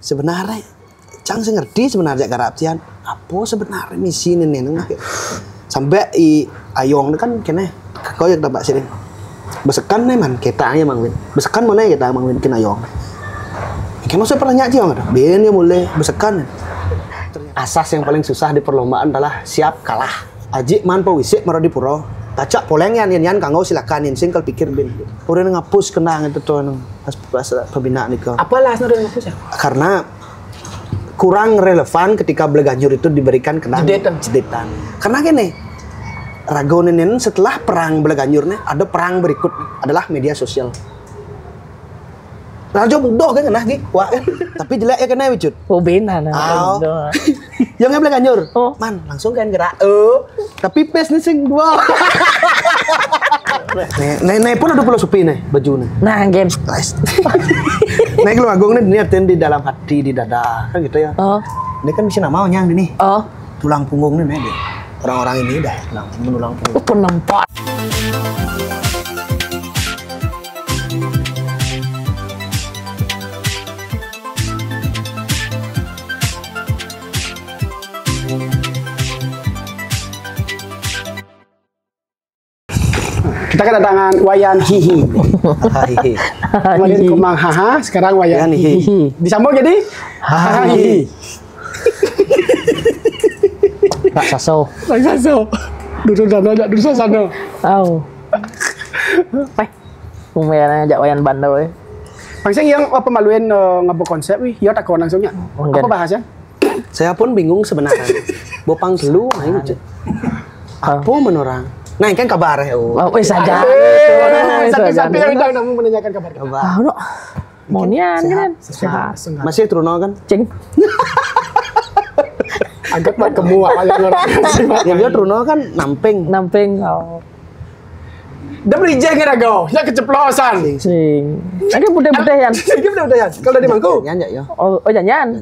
sebenarnya Cang saya ngerti sebenarnya karaptian apa sebenarnya misi ini sampai ayong kan kene kau yang dapat sini besekan nih man kita aja mangwin besekan mana kita mangwin kena ayong kayak maksud pernah nyaji orang ada ben ya mulai besekan asas yang paling susah di perlombaan adalah siap kalah aji man pawisik maro di puro tacak poleng yan kanggo silakan sing kal pikir ben udah ngapus kenang itu tuh pas pembinaan itu apalah udah ngapus ya karena kurang relevan ketika Bleganjur itu diberikan kenang jedetan. Karena gini, Ragonen setelah perang Bleganjurnya ada perang berikut adalah media sosial. Rajo bodoh kan kena gitu, wah kan. Tapi jelek ya kena wujud. Oh benar nah. Yang Bleganjur, man langsung kan gerak. Tapi pes nih sing dua. Nih pun udah filosofi nih baju nih. Nah gen. Naik lu agung nih niatin di dalam hati di dada kan gitu ya. Ini kan bisa namanya nih. Tulang punggung nih dia. Orang-orang ini dah tulang punggung. Penempat. Kita kedatangan Wayan Hihi. Kemudian Kumang Haha, sekarang Wayan Hihi. Disambung jadi Haha Hihi. Raksaso. Duduk sana. Tahu. Lumayan ajak Wayan Bandau. Pangseng yang pemaluin ngabo konsep wih, ya tak kawan langsungnya. Apa bahasnya? Saya pun bingung sebenarnya. Bopang dulu main apa menorang? Nah, kan kabar ya. Saja. Sampai yang udah namun menanyakan kabar. No. Monian kan. Masih Truno kan? Cing. Agak mak kemu yang orang. Yang dia Truno kan namping. Udah berijeng ya go. Ya keceplosan. Sing. Lagi budaya yan. Kalau dari Mangku. Nyanyi ya. Oh jangan.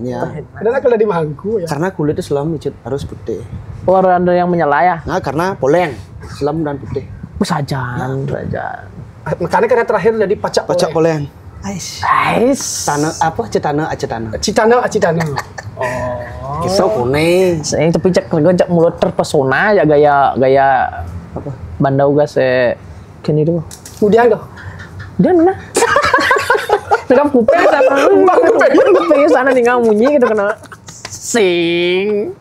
Ada kalau dari Mangku ya. Karena kulitnya selam harus putih. Orang yang menyala ya. Nah, karena poleng, selam dan putih. Saja. Makanya karena terakhir jadi pacak poleng. Ais. Tanah apa? Cetana. Citana. Kisah kone. Saya tapi cek mulut terpesona ya gaya apa? Bandau gas kini tuh. Kemudian tuh. Dia mana? Tegap kuping sana. Kuping sana tinggal munyi gitu kena. Sing.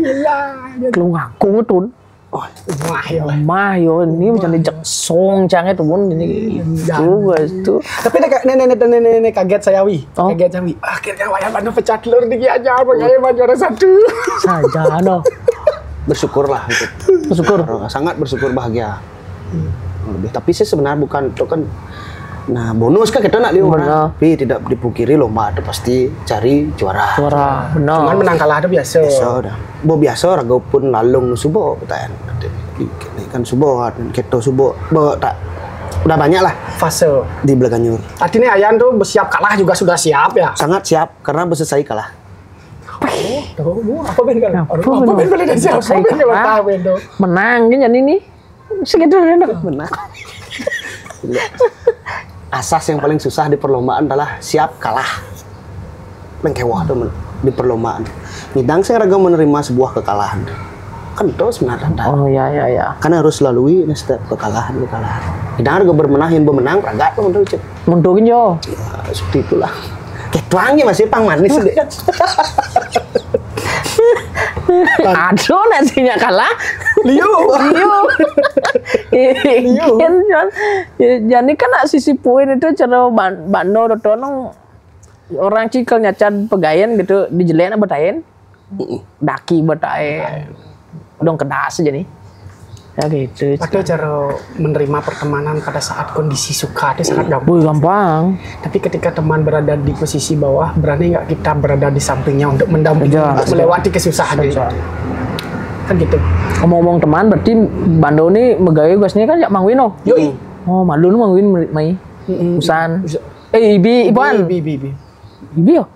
Gila. Lu ngaku tun. Mah yo ini macam dijak song cangnya tuh pun ini itu. Tapi nenek kaget saya wi. Kaget saya wi. Akhirnya Wayan Bandung pecah telur di aja Wayan juara 1. Saja no. Bersyukurlah itu. Bersyukur. Sangat bersyukur bahagia. Lebih tapi sih sebenarnya bukan itu kan. Nah bonus kan kita nak lihat tapi tidak dipungkiri lomba ada pasti cari juara. Benar. Cuman menang kalah ada biasa. Udah. Biasa raga pun lalung subo pertanyaan. Kan subo keto subo tak udah banyak lah fase di Bleganjur. Artinya Ayan tuh bersiap kalah juga sudah siap ya. Sangat siap karena berselesai kalah. Apa ben kan? Apa ben boleh siap? Apa ben kalau ben tuh. Menang kan jadi ini. Segitu menang. Asas yang paling susah di perlombaan adalah siap kalah. Mengkewah tuh di perlombaan. Nidang saya raga menerima sebuah kekalahan. Kan itu sebenarnya. Oh iya. Karena harus lalui setiap kekalahan. Nidang raga bermenang, bemenang raga tuh menurut cek. Muntukin jo. Ya seperti itulah. Kayak tuangnya masih pang manis deh. Aduh nasinya kalah. Liu. Jadi kan sisi poin itu cara Bando dotonong orang cikal nyacan pegayan gitu dijelain betain. Daki betain. Dong kedas aja nih. Ya gitu. Ada cara menerima pertemanan pada saat kondisi suka itu sangat gampang. Gampang. Tapi ketika teman berada di posisi bawah, berani nggak kita berada di sampingnya untuk mendampingi, melewati kesusahan itu? Kan gitu. Ngomong-ngomong teman, berarti Bando nih megawe gasnya kan ya Mang Wino. Yoi. Oh, malu lu Mang Win mai. Usan. Ibuan. Ibi yo.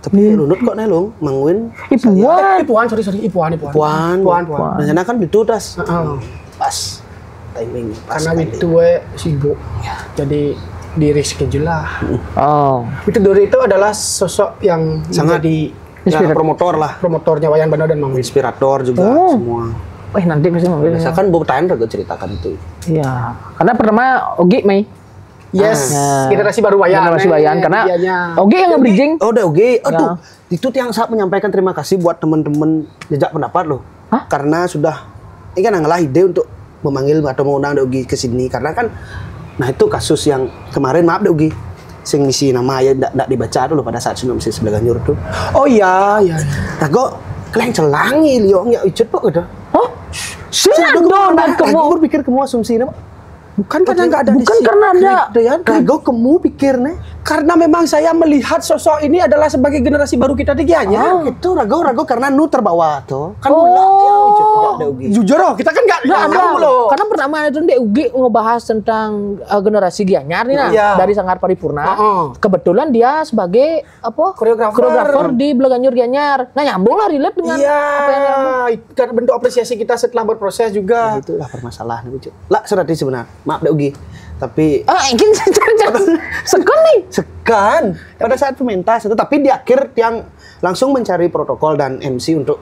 Tapi lunut kok nelung, Mangwin. Ipuan, sorry, Ipuan. Rencana kan itu pas timing. Karena itu sibuk. Jadi di reschedule lah. Oh. Itu Dori itu adalah sosok yang Sangat menjadi ya, promotor lah, promotornya Wayan Banda dan Mang Wis. inspirator juga Oh. semua. Nanti pasti mau. Misalkan Bu Tahan juga ceritakan itu. Iya. Karena pertama Ogi Mei. Yes, Ah. generasi baru Wayan. Generasi Wayan karena dianya. Ogi yang nge-bridging. Oh, udah oke. Ya. Aduh, itu yang saya menyampaikan terima kasih buat teman-teman jejak pendapat loh. Hah? Karena sudah ini kan ngalah ide untuk memanggil atau mengundang Dogi ke sini karena kan nah itu kasus yang kemarin maaf Dogi sing misi nama ya ndak dibaca dulu pada saat sinopsis Belaganyur tuh. Oh iya, iya. Nah, kok kalian celangi liong ya icut kok udah. Hah? Siapa dan kamu? Pikir kamu asumsi nama. Bukan karena nggak ada Bukan karena ada. Rago kamu pikir nih. Karena memang saya melihat sosok ini adalah sebagai generasi baru kita di Gianyar. Itu rago karena nu terbawa tuh. Kan Oh. ulah ya icut tidak ada Ugi. Jujur loh, kita kan nggak Nggak ada. tahu loh. Karena pertama itu Dek Ugi ngebahas tentang generasi Gianyar nih nah, Iya. dari Sanggar Paripurna. Heeh. Kebetulan dia sebagai apa? Koreografer. di Belaganyur Gianyar. Nah, nyambung lah relate dengan Iya, apa yang itu kan bentuk apresiasi kita setelah berproses juga. Nah, itulah permasalahan Ucut. Lah serati sebenarnya. Maaf Dek Ugi. Tapi ingin sekon nih. sekan pada saat pementas itu tapi di akhir yang langsung mencari protokol dan MC untuk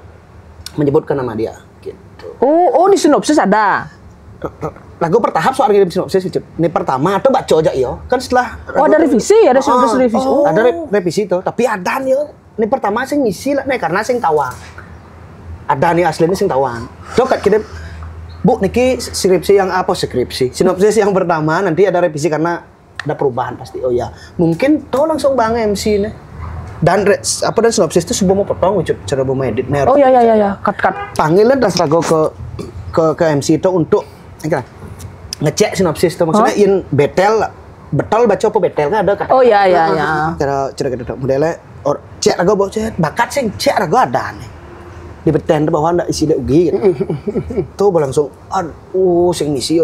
menyebutkan nama dia gitu. Oh, di sinopsis ada. Lagu bertahap soal ngirim sinopsis Ucut. Ini pertama atau baca aja yo. Kan setelah Oh, ada revisi, ada sinopsis revisi. Oh. Ada revisi tuh, tapi ada nih yo. Ini pertama sing ngisi lah nih karena sing tawang. Ada nih aslinya sing tawang. Coba kirim Bu, niki skripsi yang apa skripsi? Sinopsis yang pertama nanti ada revisi karena ada perubahan pasti. Oh ya, mungkin tuh langsung bang MC nih. Dan dan sinopsis itu sebuah mau potong, cara mau edit nih. Oh ya, cut. Panggilan das rago ke MC itu untuk ngecek sinopsis itu maksudnya in betel baca apa betel kan ada kata. Oh ya. Cara kita modelnya cek rago baca bakat sing cek rago ada nih. Di beten bahwa ndak isi Ugi gitu. Tuh langsung sing misi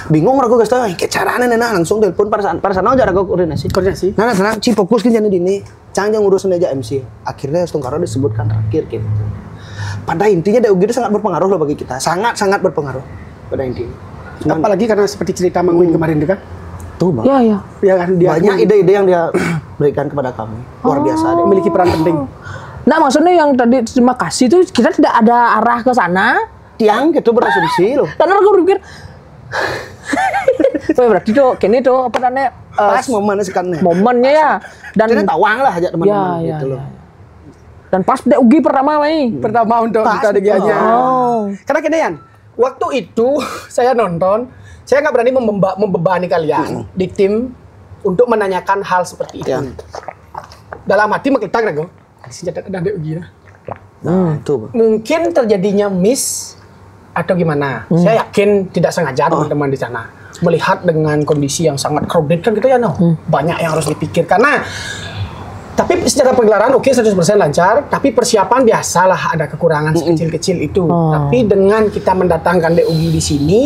bingung rago guys teh ke carane nena langsung telepon parasana aja rago koordinasi. Nah fokus kan jadi dini jangan ngurusin aja MC akhirnya Tungkaro disebutkan terakhir gitu. Pada intinya Ugi itu sangat berpengaruh loh bagi kita, sangat berpengaruh pada intinya. Apalagi karena seperti cerita Mang Win kemarin itu kan. Tuh bang, Ya. Ya kan dia banyak ide-ide yang dia berikan kepada kami, luar biasa. Dia memiliki peran penting. Nah, maksudnya yang tadi terima kasih itu kita tidak ada arah ke sana. tiang gitu berasumsi loh. Karena aku berpikir Wah, berarti tuh kini tuh apa namanya Pas momennya sekarang. momennya ya dan Jadi tawang lah aja teman-teman ya, gitu loh. Dan pas Dek Ugi pertama Mei. Pertama untuk Pas, kita di Gianyar. Oh. Karena kemudian waktu itu saya nonton, saya nggak berani membebani kalian di tim untuk menanyakan hal seperti itu. Ya. Dalam hati mengklitak Rago. Senjata ada Ugi ya. Itu bang. Mungkin terjadinya miss atau gimana? Saya yakin tidak sengaja teman-teman di sana melihat dengan kondisi yang sangat crowded kan gitu ya, banyak yang harus dipikirkan. Nah, tapi secara pergelaran oke 100% lancar, tapi persiapan biasalah ada kekurangan sekecil-kecil itu. Tapi dengan kita mendatangkan Ugi di sini,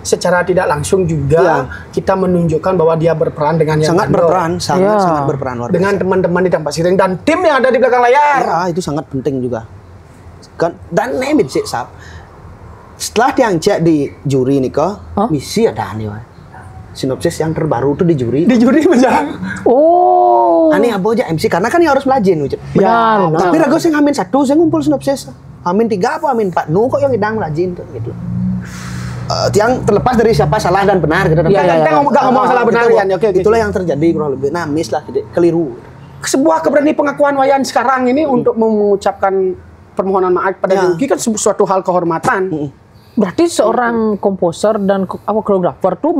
secara tidak langsung juga kita menunjukkan bahwa dia berperan dengan yang Sangat Bando. berperan, sangat berperan luar biasa. Dengan teman-teman di tempat siring dan tim yang ada di belakang layar. Ya, itu sangat penting juga. Kan dan nemit sih Sab. Setelah diangkat di juri nih kok, misi ada nih wah. Sinopsis yang terbaru tuh di juri. Di juri benar. Oh. Ani apa aja MC karena kan yang harus belajar Ucap. Benar. Tapi ragu sing Amin 1 saya ngumpul sinopsis. Amin 3 apa Amin 4? Nu kok yang hidang rajin tuh gitu. Yang terlepas dari siapa salah dan benar gitu. Kita nggak ngomong salah benar ya. Oke. Itulah yang terjadi kurang lebih. Nah, miss lah keliru. Sebuah keberanian pengakuan Wayan sekarang ini untuk mengucapkan permohonan maaf pada Ugi kan suatu hal kehormatan. Berarti seorang komposer dan koreografer tuh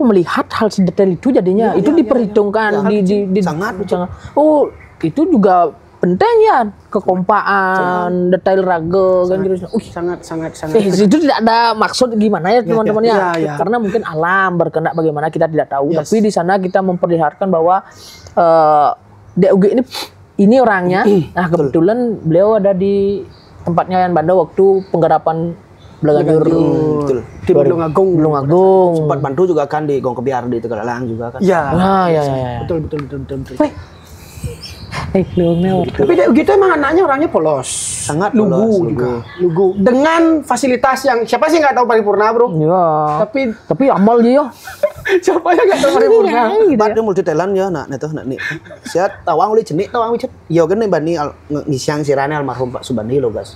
melihat hal sedetail itu jadinya itu diperhitungkan di sangat. Oh, itu juga penting ya kekompaan, detail raga kan gitu. Sangat. Itu tidak ada maksud gimana ya teman-teman ya. Ya. Karena mungkin alam berkehendak bagaimana kita tidak tahu. Tapi di sana kita memperlihatkan bahwa Dek Ugi ini orangnya. Nah, kebetulan beliau ada di tempatnya Wayan Banda waktu penggarapan Belaganyur. Betul. Di Belung Agung. Sempat bantu juga kan di Gong Kebiar di Tegalang juga kan. Ya. Nah, ya. Betul. Weh. Tapi Dek Ugi itu emang anaknya orangnya polos. Sangat lugu. Dengan fasilitas yang siapa sih nggak tahu paripurna, Bro? Iya. Tapi Tapi amal dia. Siapa yang nggak tahu paripurna? Gitu Bat ya. dia multi talent ya nak itu nak ni. Siat tawang uli jenik tawang wicet. Yo kan nih bani ngisyang sirane almarhum Pak Subandi lo guys.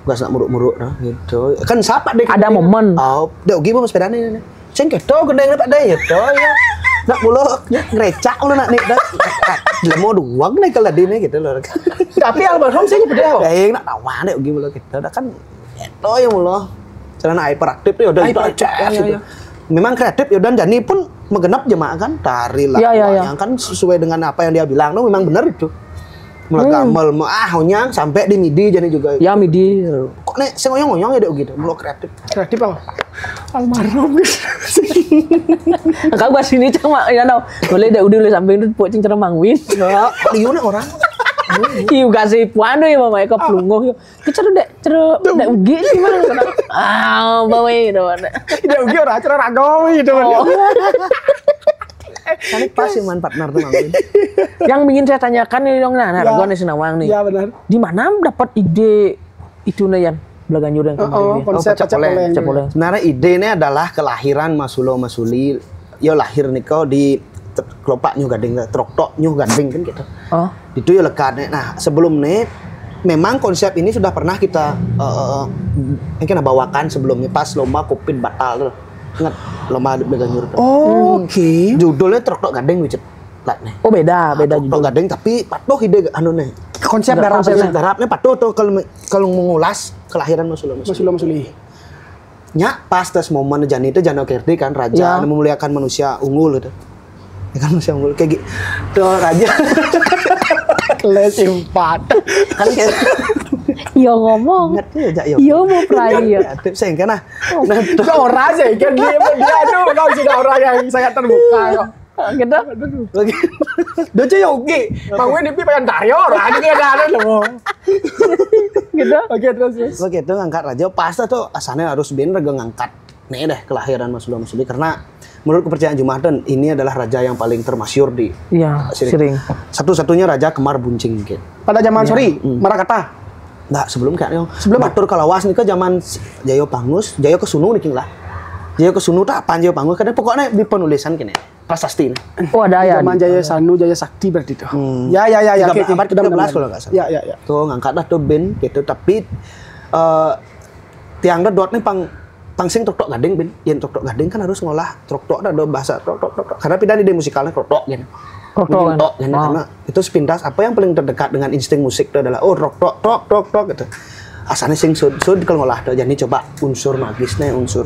Gas nak muruk-muruk nah gitu. Kan siapa deh Ada momen. Oh, dek ugi apa sepeda nih. Ceng keto gendeng Pak deh gitu ya. Nak mulu ngrecak lu nak nih dah. Lemo doang nih kalau di nih gitu loh. Tapi almarhum saya nyebut dia. Kayak nak tawang dek ugi mulu gitu. Dah kan itu ya mulu. Celana hyperaktif ya udah itu aja gitu. Memang kreatif ya dan Jani pun menggenap jemaah kan tari lah. Ya. Yang kan sesuai dengan apa yang dia bilang tuh memang benar itu. Mulai gamel, honyang sampai di midi Jani juga. Ya midi. Kok nek sing ngoyong-ngoyong ya dek gitu, mulu kreatif. Kreatif apa? Almarhum. Kau bahas ini cuma ya no. Boleh dah udah sampai itu pocing ceremang win. Ya, liune orang. Iu kasih puan deh mama eka pelungoh yo. Kita dek ugi sih mana kena. Bawa itu mana. Dia ugi orang acara ragawi itu. Kan pas sih man partner tuh ngawin. Yang ingin saya tanyakan nih dong nah, Ya. Ragon di Sinawang nih. Ya benar. Di mana dapat ide itu nih Yan? Belaganjur yang kemarin. Konsep Pecah Poleng. Pecah Poleng. Sebenarnya idenya adalah kelahiran Masulo Masuli. Yo lahir nih kau di kelopak nyu gading, troktok nyu gading kan gitu. Oh. Itu ya lekatnya. Nah sebelum nih memang konsep ini sudah pernah kita mungkin bawakan sebelumnya pas lomba Kopin batal tuh. Ingat lomba Beganyur tuh. Oke. Judulnya troktok gading wicet. Lah nih. Oh beda Troktok judul. gading tapi patuh ide anu nih. Konsep darah Konsep darapnya patuh tuh kalau mengulas kelahiran Masulo Masuli. Masuli. Nya pas tes momen Jani itu Jano Kerti kan raja Ya. memuliakan manusia unggul gitu. Ya kan manusia unggul kayak gitu. Tuh raja. Kelas 4. Kan kayak Yo ngomong. ngerti ya Jak yo. Yo mau play ya. Tips saya kan nah. Nah, Itu orang aja kan dia tuh kau juga orang yang sangat terbuka kok. Gitu. lagi Dia aja ya ugi. Mau ini pengen dari orang aja kayak ada loh. Gitu. Oke terus. Oke itu ngangkat raja pas tuh asalnya harus bener ngangkat nih deh kelahiran Masulo Masuli karena menurut kepercayaan Jumatan ini adalah raja yang paling termasyur di Iya, sering. satu-satunya raja Kemar Buncing mungkin. Pada zaman sorry, Marakata. Nggak sebelum kayaknya. Sebelum Batur Kalawas nih ke zaman Jayo Pangus, Jayo Kesunu nih lah. Jayo Kesunu tak apa Jayo Pangus karena pokoknya di penulisan kini prasasti nih. Oh ada ya. Zaman Jaya Sanu, Jaya Sakti berarti itu. Ya. Abad 13 kalau nggak salah. Ya. Tuh ngangkatlah tuh ben gitu tapi tiang dot nih pangsing trok gading ben. Yang trok gading kan harus ngolah trok ada bahasa trok. Karena pindah di musikalnya trok gitu. Kroktok kan? Gitu, karena itu sepintas apa yang paling terdekat dengan insting musik itu adalah oh trok gitu. Asalnya sing sud kalau ngolah tuh jadi coba unsur magisnya unsur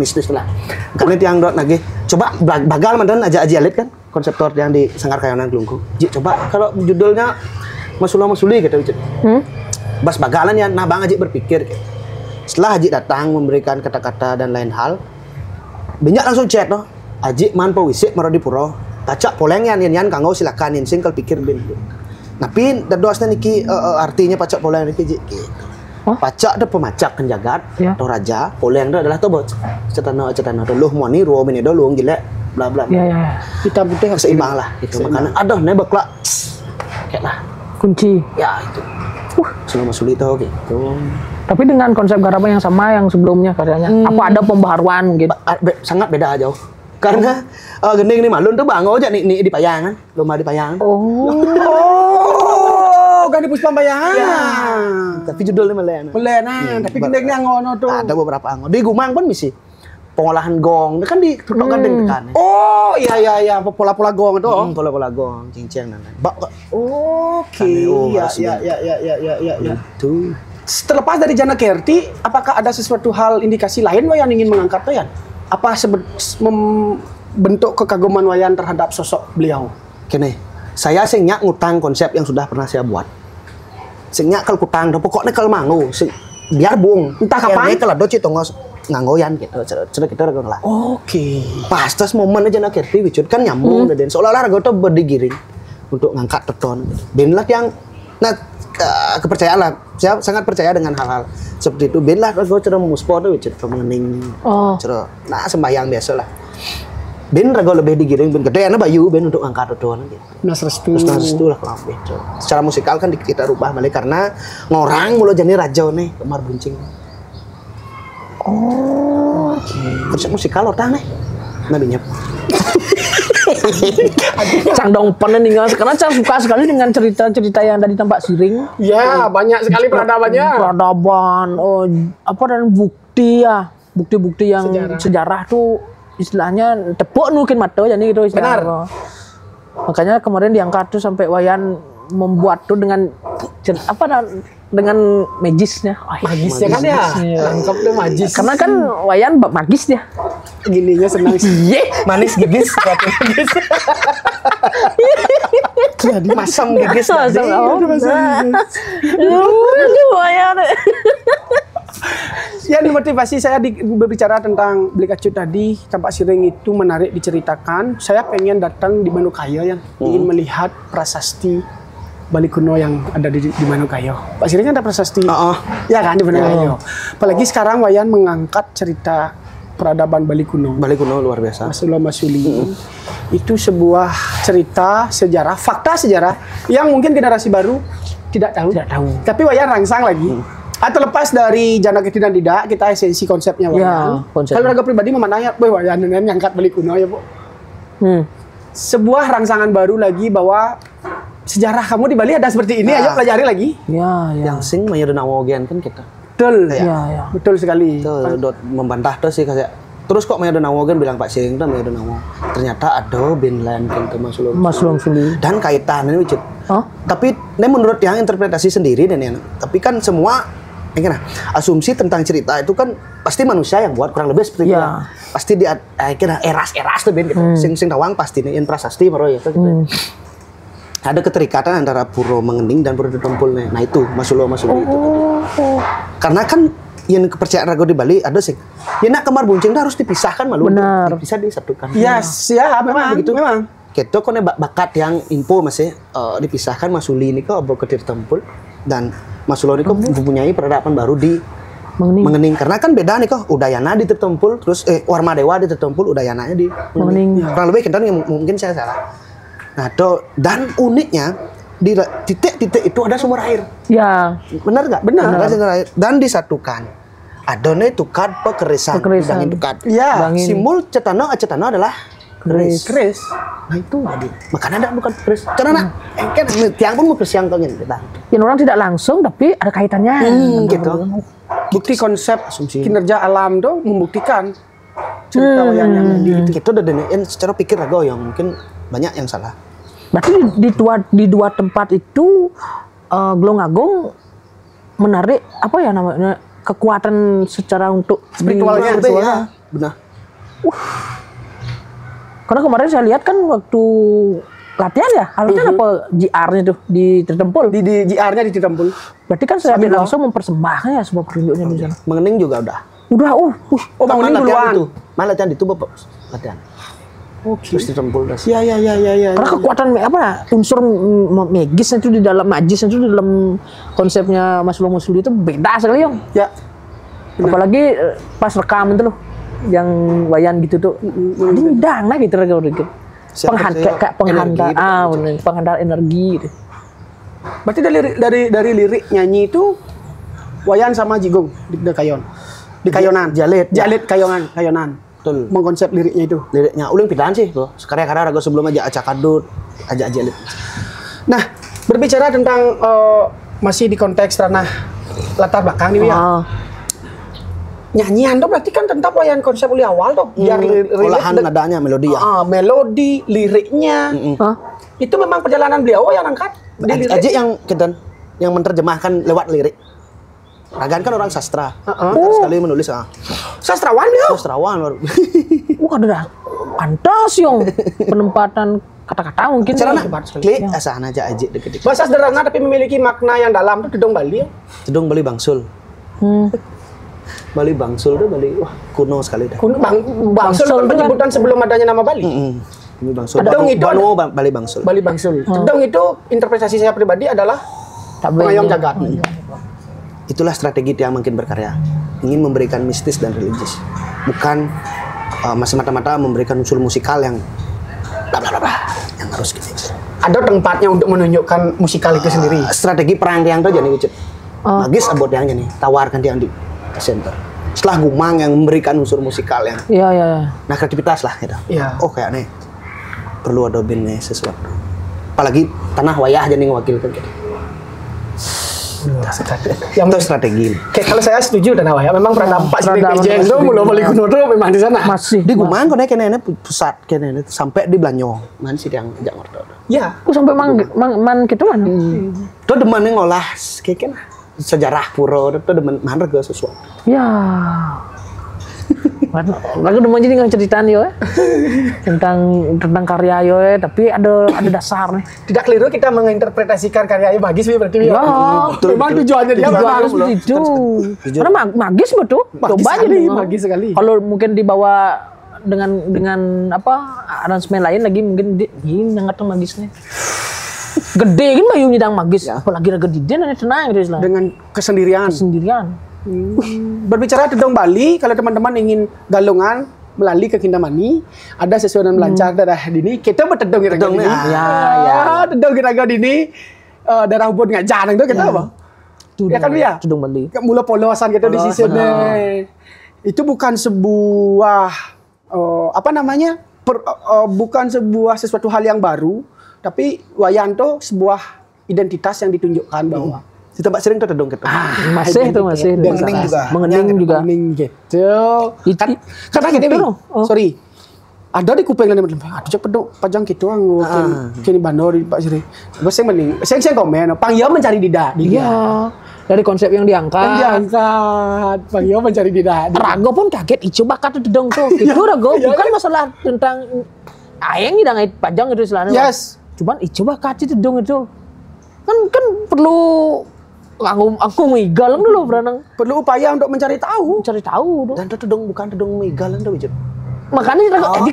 mistis lah. Karena tiang dot lagi coba bagal mantan aja alit kan konseptor yang di Sanggar Kayonan Glungku. Coba kalau judulnya Masulo Masuli gitu. Bas bagalan ya nah Bang Haji berpikir gitu. Setelah Haji datang memberikan kata-kata dan lain hal, banyak langsung chat loh. Haji man pawisik marodi puro. Pacak poleng yan kanggo silakan yin singkel pikir bin. Tapi dadosna niki artinya pacak poleng niki gitu. Pacak ada pemacak penjagat atau raja, poleng itu adalah tuh bos. Cetana tuh luh moni ruo mini do luang gila bla bla. Iya. Hitam putih harus seimbang lah gitu. Makanya aduh nebak lah. Kayak lah. Kunci. Ya itu. Selama sulit tuh gitu. Tapi dengan konsep garapan yang sama yang sebelumnya katanya. Apa ada pembaharuan gitu? Sangat beda jauh. Karena gending nih malun tuh bango aja nih di Payangan, lomba di Payangan. Kan di Puspa Bayangan. Ya. Tapi judulnya Melena. Tapi gendengnya ngono tuh. Ada beberapa anggo. Di Gumang pun misi pengolahan gong, kan di Truk Gandeng tekan. Oh iya pola-pola gong itu. Pola-pola gong, cincang dan lain. Oke. Ya. Itu. Terlepas dari Jana Kerti, apakah ada sesuatu hal indikasi lain yang ingin mengangkat Wayan? Apa membentuk kekaguman Wayan terhadap sosok beliau? Kene, saya nyak ngutang konsep yang sudah pernah saya buat. Nyak kalau kutang, pokoknya kalau mangu, biar bung. Entah kapan? Kalau doci tongos nganggoyan gitu, cerita kita ragu lah. Oke. Pas tas momen aja nak Kerti wicut kan nyambung dan seolah-olah ragu tuh berdigiring untuk ngangkat teton. Benlah yang kepercayaan lah. Saya sangat percaya dengan hal-hal seperti itu. Ben lah ragu cara muspor tuh wicut mengening. Cara sembahyang biasa lah. Ben ragu lebih digiring ben gede na bayu ben untuk ngangkat teton gitu. Nas restu. Terus itu lah kalau gitu. Secara musikal kan kita rubah balik karena ngorang mulu jadi raja nih Kemar Buncing. Konsep musikal orang nih. Nabinya. Cang dongpen nih karena Cang suka sekali dengan cerita-cerita yang dari tempat Siring. Ya, banyak sekali peradabannya. Peradaban, apa dan bukti ya, bukti-bukti yang sejarah tuh istilahnya tepuk mungkin mata jadi gitu istilahnya. Benar. Makanya kemarin diangkat tuh sampai Wayan membuat tuh dengan dengan magisnya. Magisnya kan ya, lengkap tuh magis. Karena kan Wayan magis dia. Gininya senang sih. Manis gigis, gigis. Jadi masam gigis tadi. Wayan. Ya, motivasi saya berbicara tentang Beli Kacut tadi, tempat Siring itu menarik diceritakan. Saya pengen datang di Manukaya yang ingin melihat prasasti Bali kuno yang ada di Manukaya. Pak Siring kan ada prasasti. Ya kan di Manukaya. Apalagi sekarang Wayan mengangkat cerita peradaban Bali kuno. Bali kuno luar biasa. Mas Ulo Masuli. Itu sebuah cerita sejarah, fakta sejarah yang mungkin generasi baru tidak tahu. Tapi Wayan rangsang lagi. Atau lepas dari Jana Kiti dan Tidak, kita esensi konsepnya Wayan. Kalau Raga pribadi memananya, Wayan ngangkat Bali kuno ya, Bu. Sebuah rangsangan baru lagi bahwa sejarah kamu di Bali ada seperti ini, ayo pelajari lagi. Yang sing mayoritas nawogen kan kita. Betul. Ya. Betul sekali. Dot membantah tuh sih kayak. Terus kok mayoritas nawogen bilang Pak Siring tuh mayoritas nawo. Ternyata ada Binland kan Mas Ulum Suli. Dan kaitannya wujud. Tapi ini menurut yang interpretasi sendiri dan tapi kan semua asumsi tentang cerita itu kan pasti manusia yang buat kurang lebih seperti itu. Pasti dia eras tuh gitu. Sing tawang pasti ini prasasti baru ya gitu. Ada keterikatan antara Puro Mengening dan Puro Tetempul. Nah itu Mas Ulo itu. Karena kan yang kepercayaan raga di Bali ada sih. Ya nak kemar bunceng harus dipisahkan malu. Benar. Bisa disatukan. Ya, memang begitu. Memang. Kita kone bakat yang info masih dipisahkan Mas Uli ini kok ke Tetempul dan Mas Ulo ini kok mempunyai peradaban baru di Mengening. Karena kan beda nih kok Udayana di Tetempul terus Warmadewa di Tetempul Udayananya di Mengening. Kurang lebih kita mungkin saya salah. Nah, dan uniknya di titik-titik itu ada sumber air. Ya. Benar nggak? Benar. Ada sumber air dan disatukan. Adone tukad pekerisan. Bangin tukad. Ya. Simbol cetano adalah keris. Nah itu tadi. Makanya ada bukan keris. Karena kan tiang pun mau keris yang pengen kita. Yang orang tidak langsung tapi ada kaitannya. Gitu. Bukti konsep kinerja alam tuh membuktikan cerita Wayan yang di itu udah denein secara pikir raga yang mungkin banyak yang salah. Berarti di dua tempat itu Glong Agung menarik apa ya namanya kekuatan secara untuk spiritualnya. Benar. Karena kemarin saya lihat kan waktu latihan ya, latihan apa JR-nya tuh di Tetempul. Di JR-nya di Tetempul. Berarti kan saya langsung mempersembahkan ya sebuah pertunjukannya di sana. Mengening juga udah. Mengening duluan. Malah latihan itu Bapak latihan. Terus Tetempul dah. Ya. Karena kekuatan apa unsur magis itu di dalam itu di dalam konsepnya Mas Ulo Masuli itu beda sekali Yong. Ya. Apalagi pas rekam itu loh yang Wayan gitu tuh. Dindang lah gitu penghantar energi gitu. Berarti dari lirik nyanyi itu Wayan sama Jigong di Kayonan. Jalit Kayonan. Betul. Mengkonsep liriknya itu. Liriknya uling pitaan sih tuh. Sekarang raga sebelum aja acak kadut, aja jalit. Nah, berbicara tentang masih di konteks ranah latar belakang nih ya. Nyanyian tuh berarti kan tentang Wayan konsep uli awal tuh. Biar olahan nadanya melodi ya. Melodi, liriknya. Itu memang perjalanan beliau yang angkat. Aji yang menerjemahkan lewat lirik. Ragan kan orang sastra. Sekali menulis sastrawan dia. Sastrawan. Ada pantas Yong penempatan kata-kata mungkin. Caranya klik asana aja aji deket. Bahasa sederhana tapi memiliki makna yang dalam tuh Dedong Bali. Dedong Bali Bangsul. Bali Bangsul tuh Bali kuno sekali dah. Bangsul itu penyebutan sebelum adanya nama Bali. Bangsul. Bali Bangsul. Bali Bangsul. Dedong itu interpretasi saya pribadi adalah pengayom jagat. Itulah strategi dia makin berkarya. Ingin memberikan mistis dan religius. Bukan semata-mata memberikan unsur musikal yang yang harus gitu. Ada tempatnya untuk menunjukkan musikal itu sendiri. Strategi perang tiang tuh jadi wujud. Magis abot yang nih, tawarkan tiang di center. setelah Gumang yang memberikan unsur musikal yang Iya, iya. nah kreativitas lah gitu. Iya. Oh kayak nih perlu ada bandnya sesuatu. Apalagi tanah wayah jadi ngewakilkan gitu. Yang Itu strategi. kayak kalau saya setuju dan ya memang pernah nampak sih Pernah Bejeng itu mulai balik kuno tuh memang di sana. Masih. Di Gumang kene pusat kene sampai di Blanyong. Mana sih yang jak ngerti. Ya. Aku sampai man gitu man. Tuh demen ngolah kayak sejarah pura itu demen mana ke sesuatu. Ya. Aku udah mau jadi ngeceritain yo tentang karya yo tapi ada dasar nih. Tidak keliru kita menginterpretasikan karya Magis berarti Ya, memang tujuannya dia Harus memang begitu. Karena magis betul. Coba aja sekali, nih. magis sekali. Kalau mungkin dibawa dengan apa aransemen lain lagi mungkin ini nggak magisnya. Gede kan bayu nyidang magis. Apalagi gede dia nanti tenang gitu lah. dengan kesendirian. Sendirian. Berbicara tentang Bali, kalau teman-teman ingin galungan melalui ke Kintamani, ada sesuai dengan melancar darah dini, kita bertedong kita Tedong, dini. ya. Tedong kita dini, darah hubun nggak jangan itu kita apa? Ya kan dia. Tudung Bali. Mula polosan kita di sisi itu bukan sebuah apa namanya? Bukan sebuah sesuatu hal yang baru, tapi wayang itu sebuah identitas yang ditunjukkan bahwa Si tempat sering tuh tedong gitu. Masih tuh masih. Mengening juga. Mengening juga. Kuning gitu. Karena gini, sorry. Ada di kuping lain aduh cek pedok pajang gitu kini bandor Pak Sri. Bos yang mending. Saya komen, Pang Yo mencari Dida. Iya. Dari konsep yang diangkat. Pang Yo mencari Dida. Rago pun kaget, icu bakat itu dong tuh. Itu Rago bukan masalah tentang ayang ngidang pajang itu istilahnya. Yes. Cuman icu bakat itu dong itu. Kan perlu aku ngigal dulu berenang. Perlu upaya untuk mencari tahu. Cari tahu dong. Dan itu tedong bukan tedong megalan tuh wujud. Makanya Rago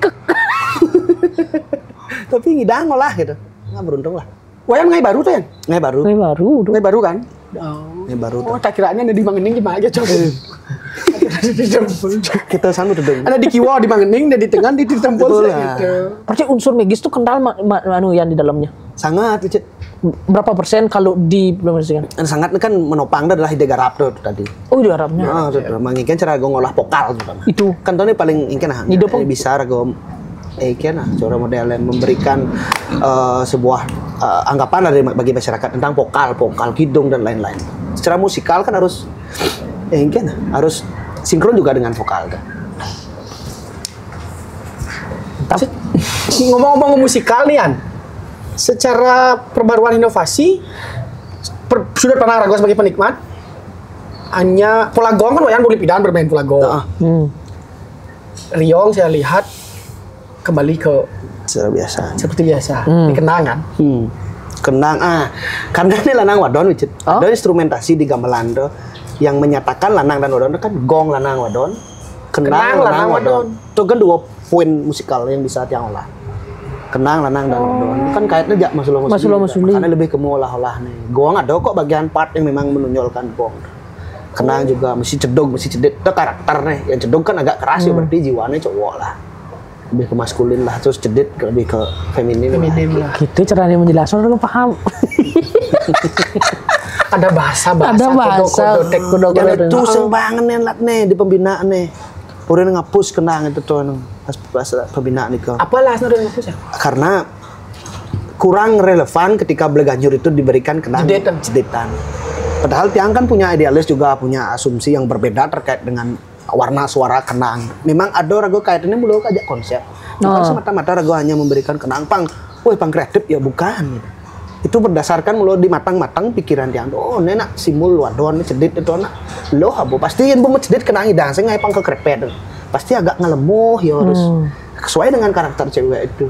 Tapi ngidang ngolah gitu. Nggak beruntung lah. Wayang ngai baru tuh ya? Ngai baru. Ini baru tuh. Ngai baru kan? Ngai baru tuh. Oh, tak kiranya ada di Mangening gimana aja coba. Kita sanu tedong. Ada di Kiwa di Mangening, dan di tengah di Tempol Betul lah. gitu. Berarti unsur magis tuh kental anu yang di dalamnya. Sangat wujud. Berapa persen kalau diimplementasikan? Sangat kan menopang adalah ide garap tuh tadi. Oh, di Arabnya. Ah, tuh menginginkan cara gue ngolah vokal terutama. Itu. Kan tuh ini paling ingin Hidup pun. bisa gue cara model yang memberikan sebuah anggapan dari bagi masyarakat tentang vokal kidung dan lain-lain. Secara musikal kan harus harus sinkron juga dengan vokal kan. Tapi Ngomong-ngomong musikal nih An, secara perbaruan inovasi sudah pernah Rago sebagai penikmat hanya Pulagong kan wayang boleh pidan bermain Pulagong. Riong saya lihat kembali ke Secara biasa. seperti biasa dikenang kan. Kenang karena ini lanang wadon wujud. Ada instrumentasi di gamelan tuh yang menyatakan lanang dan wadon itu kan gong lanang wadon, kenang lanang wadon. Itu kan dua poin musikal yang bisa tiang olah. Kenang lanang dan wadon. Kan kaitnya jak masuli. Karena lebih ke olah-olah nih. Gong ada kok bagian part yang memang menonjolkan gong. Kenang juga mesti cedog, mesti cedek. Itu karakter nih. Yang cedog kan agak keras ya berarti jiwanya cowok lah. Lebih ke maskulin lah, terus cedek lebih ke feminim lah. gitu caranya menjelaskan lu paham. Ada bahasa Ada bahasa kode-kode Dan itu sing banget nih di pembinaan nih. Udah ngapus kenang itu tuh pas bahasa pembinaan nih kok. apa lah sebenarnya ngapus ya? Karena kurang relevan ketika Bleganjur itu diberikan kenang jedetan. Padahal tiang kan punya idealis juga punya asumsi yang berbeda terkait dengan warna suara kenang. Memang ada ragu kaitannya mulu aja konsep. Bukan semata-mata ragu hanya memberikan kenang pang. Woi pang kreatif ya bukan. Itu berdasarkan mulu di matang-matang pikiran tiang. Oh nenak simul wadon cedit itu anak. Loh abu pasti yang mau cedit kenang idang saya ngai pang ke krepet. Pasti agak ngelemuh ya harus sesuai dengan karakter cewek itu.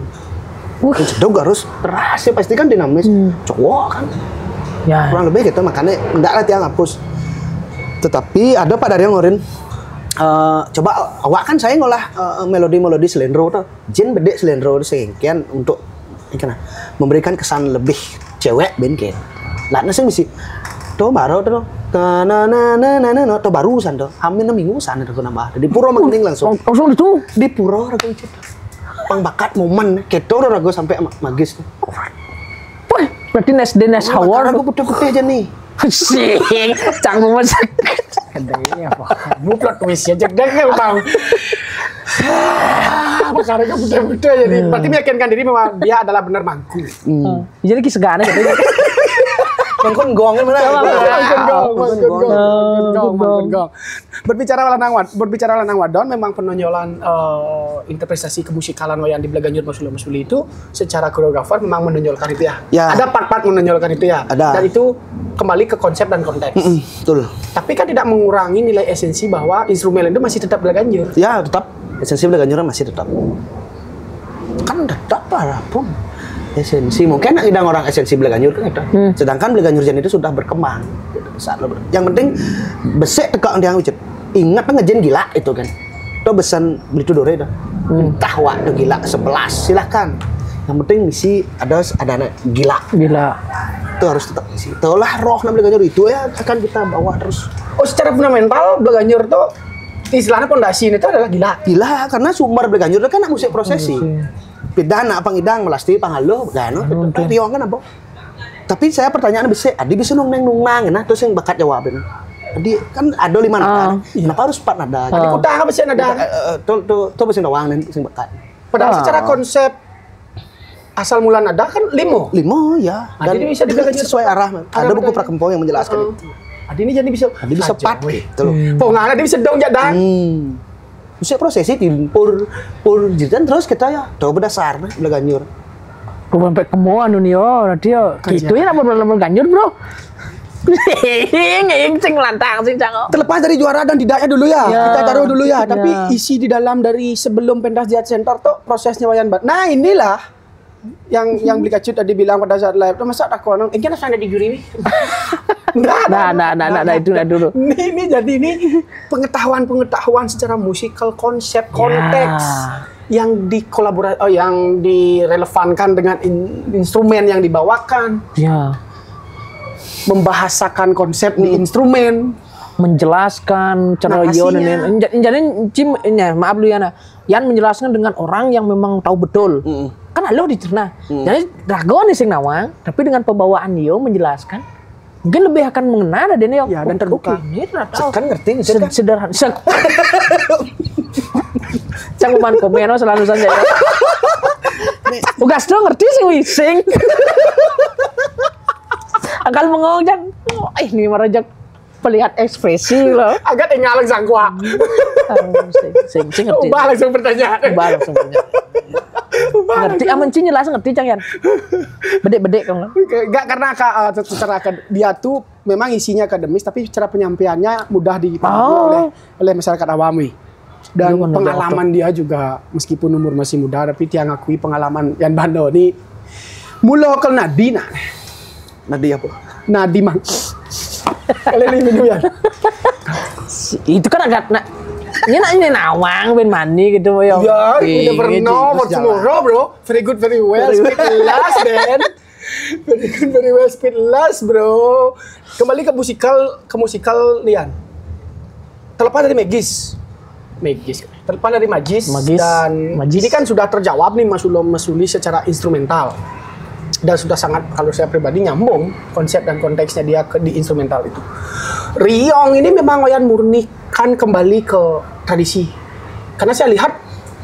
Cedok harus keras ya pasti kan dinamis. Cowok kan. Ya. Kurang lebih gitu makanya enggak lah tiang hapus. Tetapi ada Pak Daryo ngorin coba awak kan saya ngolah melodi-melodi selendro tuh. Jin bedek selendro sehingga untuk memberikan kesan lebih cewek benken. Lah sing mesti to baru tuh na to barusan tuh. Hamin minggu sana tuh nambah. Di puro mengening langsung. Langsung itu. Di puro ragu itu. Pang bakat momen keto ragu sampai magis. Wah, berarti nes hawar. Ragu putih-putih aja nih. Sing, canggung masak. Kedai apa? Kamu plot twist ya jedeng ya bang. Makanya kamu muda-muda jadi. Berarti meyakinkan diri bahwa dia adalah benar mangku. Jadi kisah gitu. Mangkun gong kan mana? Mangkun. Berbicara lanang wadon memang penonjolan interpretasi kemusikalan wayang di Belaganjur Masuli itu secara koreografer memang menonjolkan itu ya. Ada part-part menonjolkan itu ya. Ada. Dan itu kembali ke konsep dan konteks. Betul. Tapi kan tidak mengurangi nilai esensi bahwa instrumen itu masih tetap Belaganjur. Ya, tetap esensi Belaganjur masih tetap. Kan tetap lah pun. Esensi mungkin idang orang esensi Belaganjur kan ada. Sedangkan Belaganjur Jan itu sudah berkembang. Yang penting besek tekak dia ucap. Ingat ngejen gila itu kan. Itu besan beli tu dore dah. Entah waktu gila 11 silakan. Yang penting misi ada gila. Itu harus tetap misi. Itulah roh Belaganjur itu ya akan kita bawa terus. Oh, secara fundamental Belaganjur tuh istilahnya pondasi itu adalah gila. Gila karena sumber Belaganjur itu kan musik prosesi. Pidana pangidang melasti pangalo gano riong kan apa. Tapi saya pertanyaan bisa adi bisa nung nah terus yang bakat jawabin. Adi kan ada 5 nada. Kenapa harus 4 nada? Adi kuda apa sih nada? Tuh bisa doang nih sing bakat. Padahal secara konsep asal mula nada kan 5 ya. Dan ini bisa dibagi sesuai arah. Ada buku prakempo yang menjelaskan itu. Adi ini jadi bisa 4 gitu loh. Pokoknya dia bisa dong jadang. Musik prosesi pur jidan terus kita ya tahu berdasar Belaganjur. Sampai kemoan nih dia gitu ya apa Belaganjur bro. Sing lantang sing cango. Terlepas dari juara dan tidaknya dulu ya. Kita taruh dulu ya. Tapi isi di dalam dari sebelum pentas Jazz Center tuh prosesnya wayan banget. Nah inilah yang Beli Kacut tadi bilang pada saat live tuh masa tak konon. Ini kan ada di juri nih. Nah, itu dulu. Ini jadi pengetahuan secara musikal, konsep, konteks yang yang direlevankan dengan instrumen yang dibawakan. Ya. Membahasakan konsep di instrumen, menjelaskan cara Yon jadi maaf lu Yan menjelaskan dengan orang yang memang tahu betul. Kan lo dicerna. Jadi ragon sing nawang, tapi dengan pembawaan Yo menjelaskan mungkin lebih akan mengena ada nih dan terbuka. Ini kan ngerti sederhana. Cangkuman komen selalu saja ya. Ugas dong ngerti sih wising. Akal mengojak. Ini merajak melihat ekspresi loh. Agak tinggal sangkua. Sing ngerti. Ubah langsung pertanyaan. Ngerti aman cing jelas ngerti Cang Yan. Bedek kan. Enggak karena secara dia tuh memang isinya akademis tapi cara penyampaiannya mudah dipahami oleh masyarakat awam. Dan pengalaman dia juga meskipun umur masih muda tapi dia ngakui pengalaman Yan Bando ini mula ke Nadi apa? Nadi mang. Kalian minum ya. Itu kan agak ini nawang ben mandi gitu ya. Ya, udah pernah buat tomorrow bro. Very good, very well. Speed last man. Very well, speed last bro. Kembali ke musikal Lian. Terlepas dari Magis. Terlepas dari Magis dan ini kan sudah terjawab nih Mas Masuli secara instrumental. Dan sudah sangat kalau saya pribadi nyambung konsep dan konteksnya dia di instrumental itu. Riong ini memang wayan murnikan kembali ke tradisi. Karena saya lihat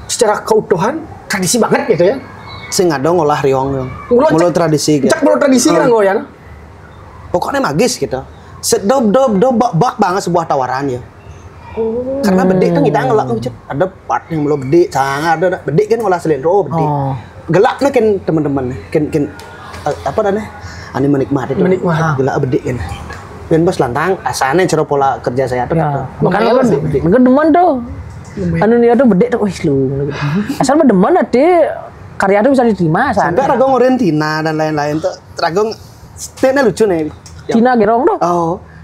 secara keutuhan tradisi banget gitu ya. Sing ada ngolah riong. Mulu tradisi gitu. Cak mulu tradisi kan goyan. Pokoknya magis gitu. Sedob bak banget sebuah tawaran ya. Karena bedek kan kita ngelak ada part yang belum bedek, sangat ada bedek kan ngolah selendro bedek. Gelaknya kan teman-teman kan apa namanya ani menikmati gelak bedek kan dan bos lantang asalnya cara pola kerja saya tuh makanya demen tuh anu dia tuh bedek tuh lu asal mah demen karya tuh bisa diterima sampai ragong Tina dan lain-lain tuh ragong stene lucu nih Tina gerong tuh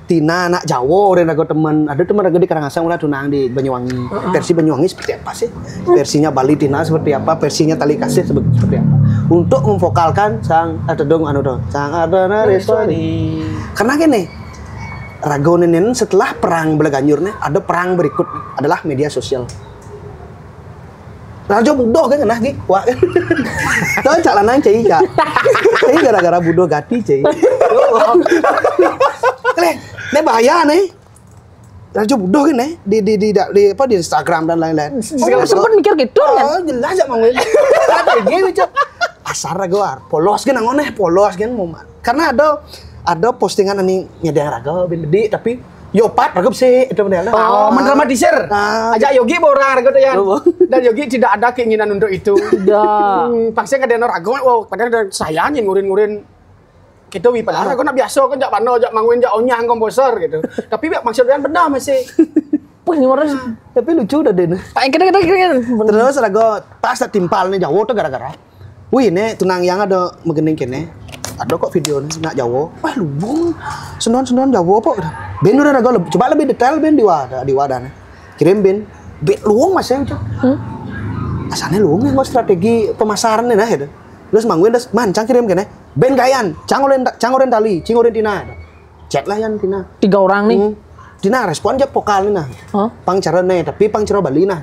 Tina anak Jawa orang rago teman ada teman rago di Karangasem mulai tunang di Banyuwangi versi Banyuwangi seperti apa sih versinya Bali Tina seperti apa versinya Tali Kasih seperti apa untuk memvokalkan sang ada dong sang ada resoni karena gini rago nenen setelah perang Belaganjur nih ada perang berikut adalah media sosial Rajo budo kan nah gitu wah tahu calanan cai gara-gara budo gati cai Nih bahaya nih. raja bodoh kan di apa di Instagram dan lain-lain. Sempat mikir gitu kan. Oh, jelas ya Mang Win. Strategi Wicet. Asar raga polos kan ngoneh polos kan momen. Karena ada postingan ini nyedang raga bedi tapi Yopat raga sih itu benar. Oh, mendramatisir. Ajak Yogi orang raga tuh ya. Dan Yogi tidak ada keinginan untuk itu. Tidak. Paksa kadang orang raga, wow, padahal saya ngurin-ngurin gitu wi padahal aku nak biasa kan jak pano jak mangwin jak onyang komposer gitu. Tapi maksudnya benar masih. Wah, ini orang Tapi lucu dah deh. kita. Terus raga pas tak timpal nih Jawa tuh gara-gara. Wih, nih tunang yang ada megening kene. Ada kok video nih nak Jawa. Wah, lubung. Senon Jawa apa? Ben udah raga coba lebih detail ben di wadah nih. Kirim ben luang Mas ya. Asalnya luang yang strategi pemasaran nih nah gitu. Terus mangwin das mancang kirim kene. Ben gayan, cangoren tali, cingoren Tina. Chat lah yan Tina. 3 orang nih. Tina respon aja vokal nih nah. Pang cara nih, tapi pang cara Bali nah.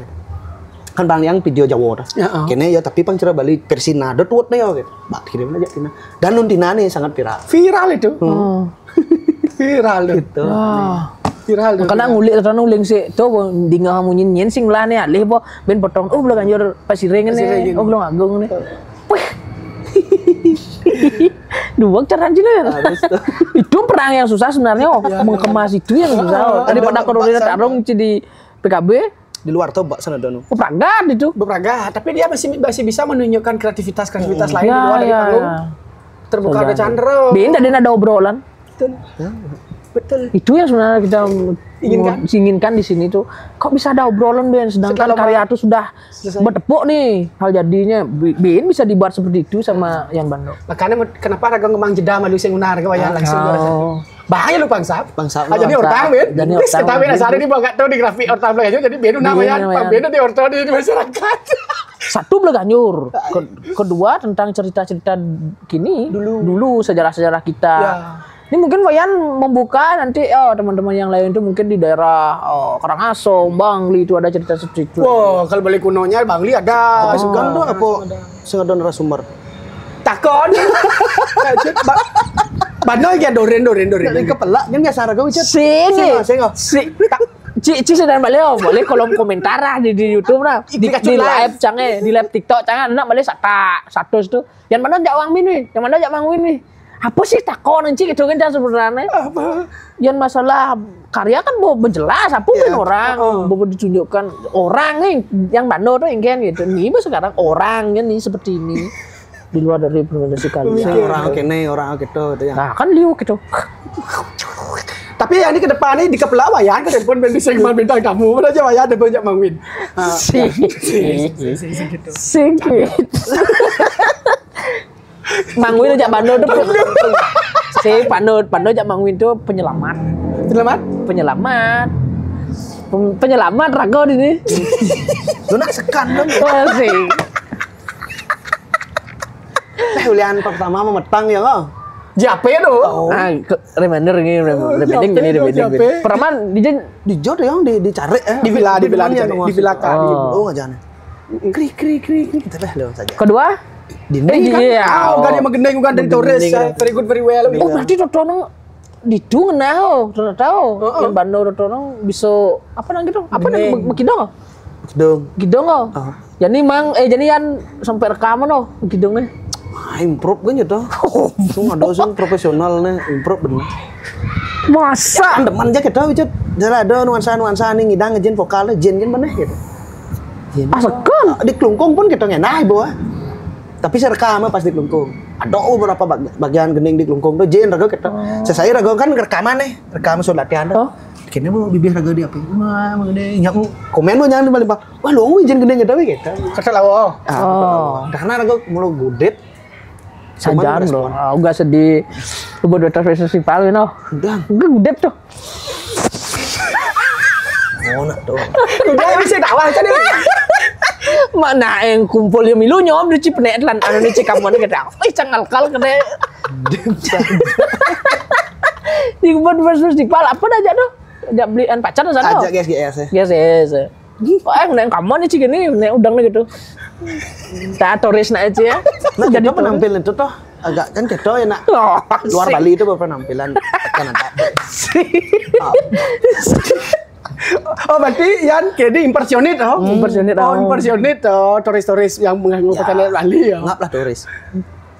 Kan bang yang video Jawa dah. Kene ya tapi pang cara Bali versi nada tuut nih ya gitu. Bak kirim aja Tina. Dan nun Tina nih sangat viral. Viral itu. Viral Gitu. Viral tuh. Karena ngulik terus nuling sih tuh di ngamu nyin sing lah nih alih po ben potong belum ganjur pasirengan nih. Belum agung nih. Wih. Dua cara aja itu perang yang susah sebenarnya mengemas itu yang susah daripada koordinat tarung di PKB Di luar tuh bak sana dono. Peragat itu Bepraga, tapi dia masih bisa menunjukkan kreativitas lain di luar dari panggung. Terbuka ada Chandra. beda dan ada obrolan Betul. itu yang sebenarnya kita inginkan di sini tuh. Kok bisa ada obrolan Ben sedangkan karya itu sudah bertepuk nih hal jadinya. Ben bisa dibuat seperti itu sama yang Bandung. Makanya kenapa raga ngemang jeda malu sing unar ke wayang langsung. Bahaya lu bangsap. Jadi ortang Ben. Wis kita Ben asal ini enggak tahu di grafik ortang aja jadi Ben namanya Ben di ortang di masyarakat. Satu Belaganyur, kedua tentang cerita-cerita kini dulu sejarah-sejarah kita. Ini mungkin Wayan membuka nanti teman-teman yang lain itu mungkin di daerah Karangasem, Bangli itu ada cerita seperti itu. Wow, kalau balik kunonya Bangli ada. Sugan tuh apa sing ada narasumber. Takon. Bandol ya doren. Dari kepelak kan biasa raga Wicet. Ci sedang balik boleh kolom komentar lah di YouTube lah. Di live di live TikTok jangan nak balik satu itu. Yang mana jak Wang Min nih? Yang mana jak Wang Min nih? Apa sih takon anjing gitu kan sebenarnya? Apa? Yang masalah karya kan menjelas apa kan orang mau ditunjukkan orang nih yang Bandung tuh yang gitu. Nih sekarang orangnya nih seperti ini. Di luar dari implementasi karya. Orang kene, orang gitu ya. Nah, kan liu gitu. Tapi yang ini ke depan ini di kepala Wayan ke depan ben bisa gimana bintang tamu mana aja Wayan ada banyak Mangwin. Sikit. Mangwin ajak Bandung tuh. Bandung ajak Mangwin tuh penyelamat. Penyelamat raga di sini. Lu nak sekan dong. Sih. Ulian pertama memetang ya kok. Jape tuh. Reminder ini reminder. Peraman di jod yang dicari di villa kan. Oh ngajane. Kri kita dah lawan saja. Kedua Dinding kan dia magendeng kan dari Torres. Very good very well. Oh berarti Totono ditu ngenah tahu. Yang Bandung Totono bisa apa nang gitu? Apa nang Kidong? Kidong. Jadi mang jadi yan sampai rekaman Kidongnya. Improve kan gitu. Sung ada sung profesional nih, improve bener. Masa? Andeman aja kita Wicet. Jadi ada nuansa nih ngidang ngejin vokalnya jen kan bener gitu. Asekan di Klungkung pun kita ngenah bawa. Tapi saya rekam pas di Klungkung. Ada beberapa bagian gening di Klungkung tuh jen raga kita. Saya raga kan rekaman nih, rekam soal latihan. Kayaknya mau bibir raga di apa? Mah gede. Nyam komen mau jangan balik. Wah lu jen gede gitu gitu. Kata lawo. Karena raga mau gudet. Sajan loh, enggak sedih. Coba dua festival ini, Udah gudep tuh. Oh nak tuh. Udah bisa dakwah kan ini. Mana yang kumpul yang milu nyom di Cipenek lan anu ni cikaman gede. Cangal kal gede. Di buat festival apa dah tuh? Ajak belian pacar sana. Ajak GS. Yes. Neng kamu nih cik ini, neng udang nih gitu. Tak turis nak aja ya. Nah jadi penampilan itu toh agak kan kedo ya nak. Luar Bali itu penampilan kan ada. Oh berarti Yan kedi impersonate Impersonate, Oh impersonate turis-turis yang mengajukan Bali ya. Ngap lah turis.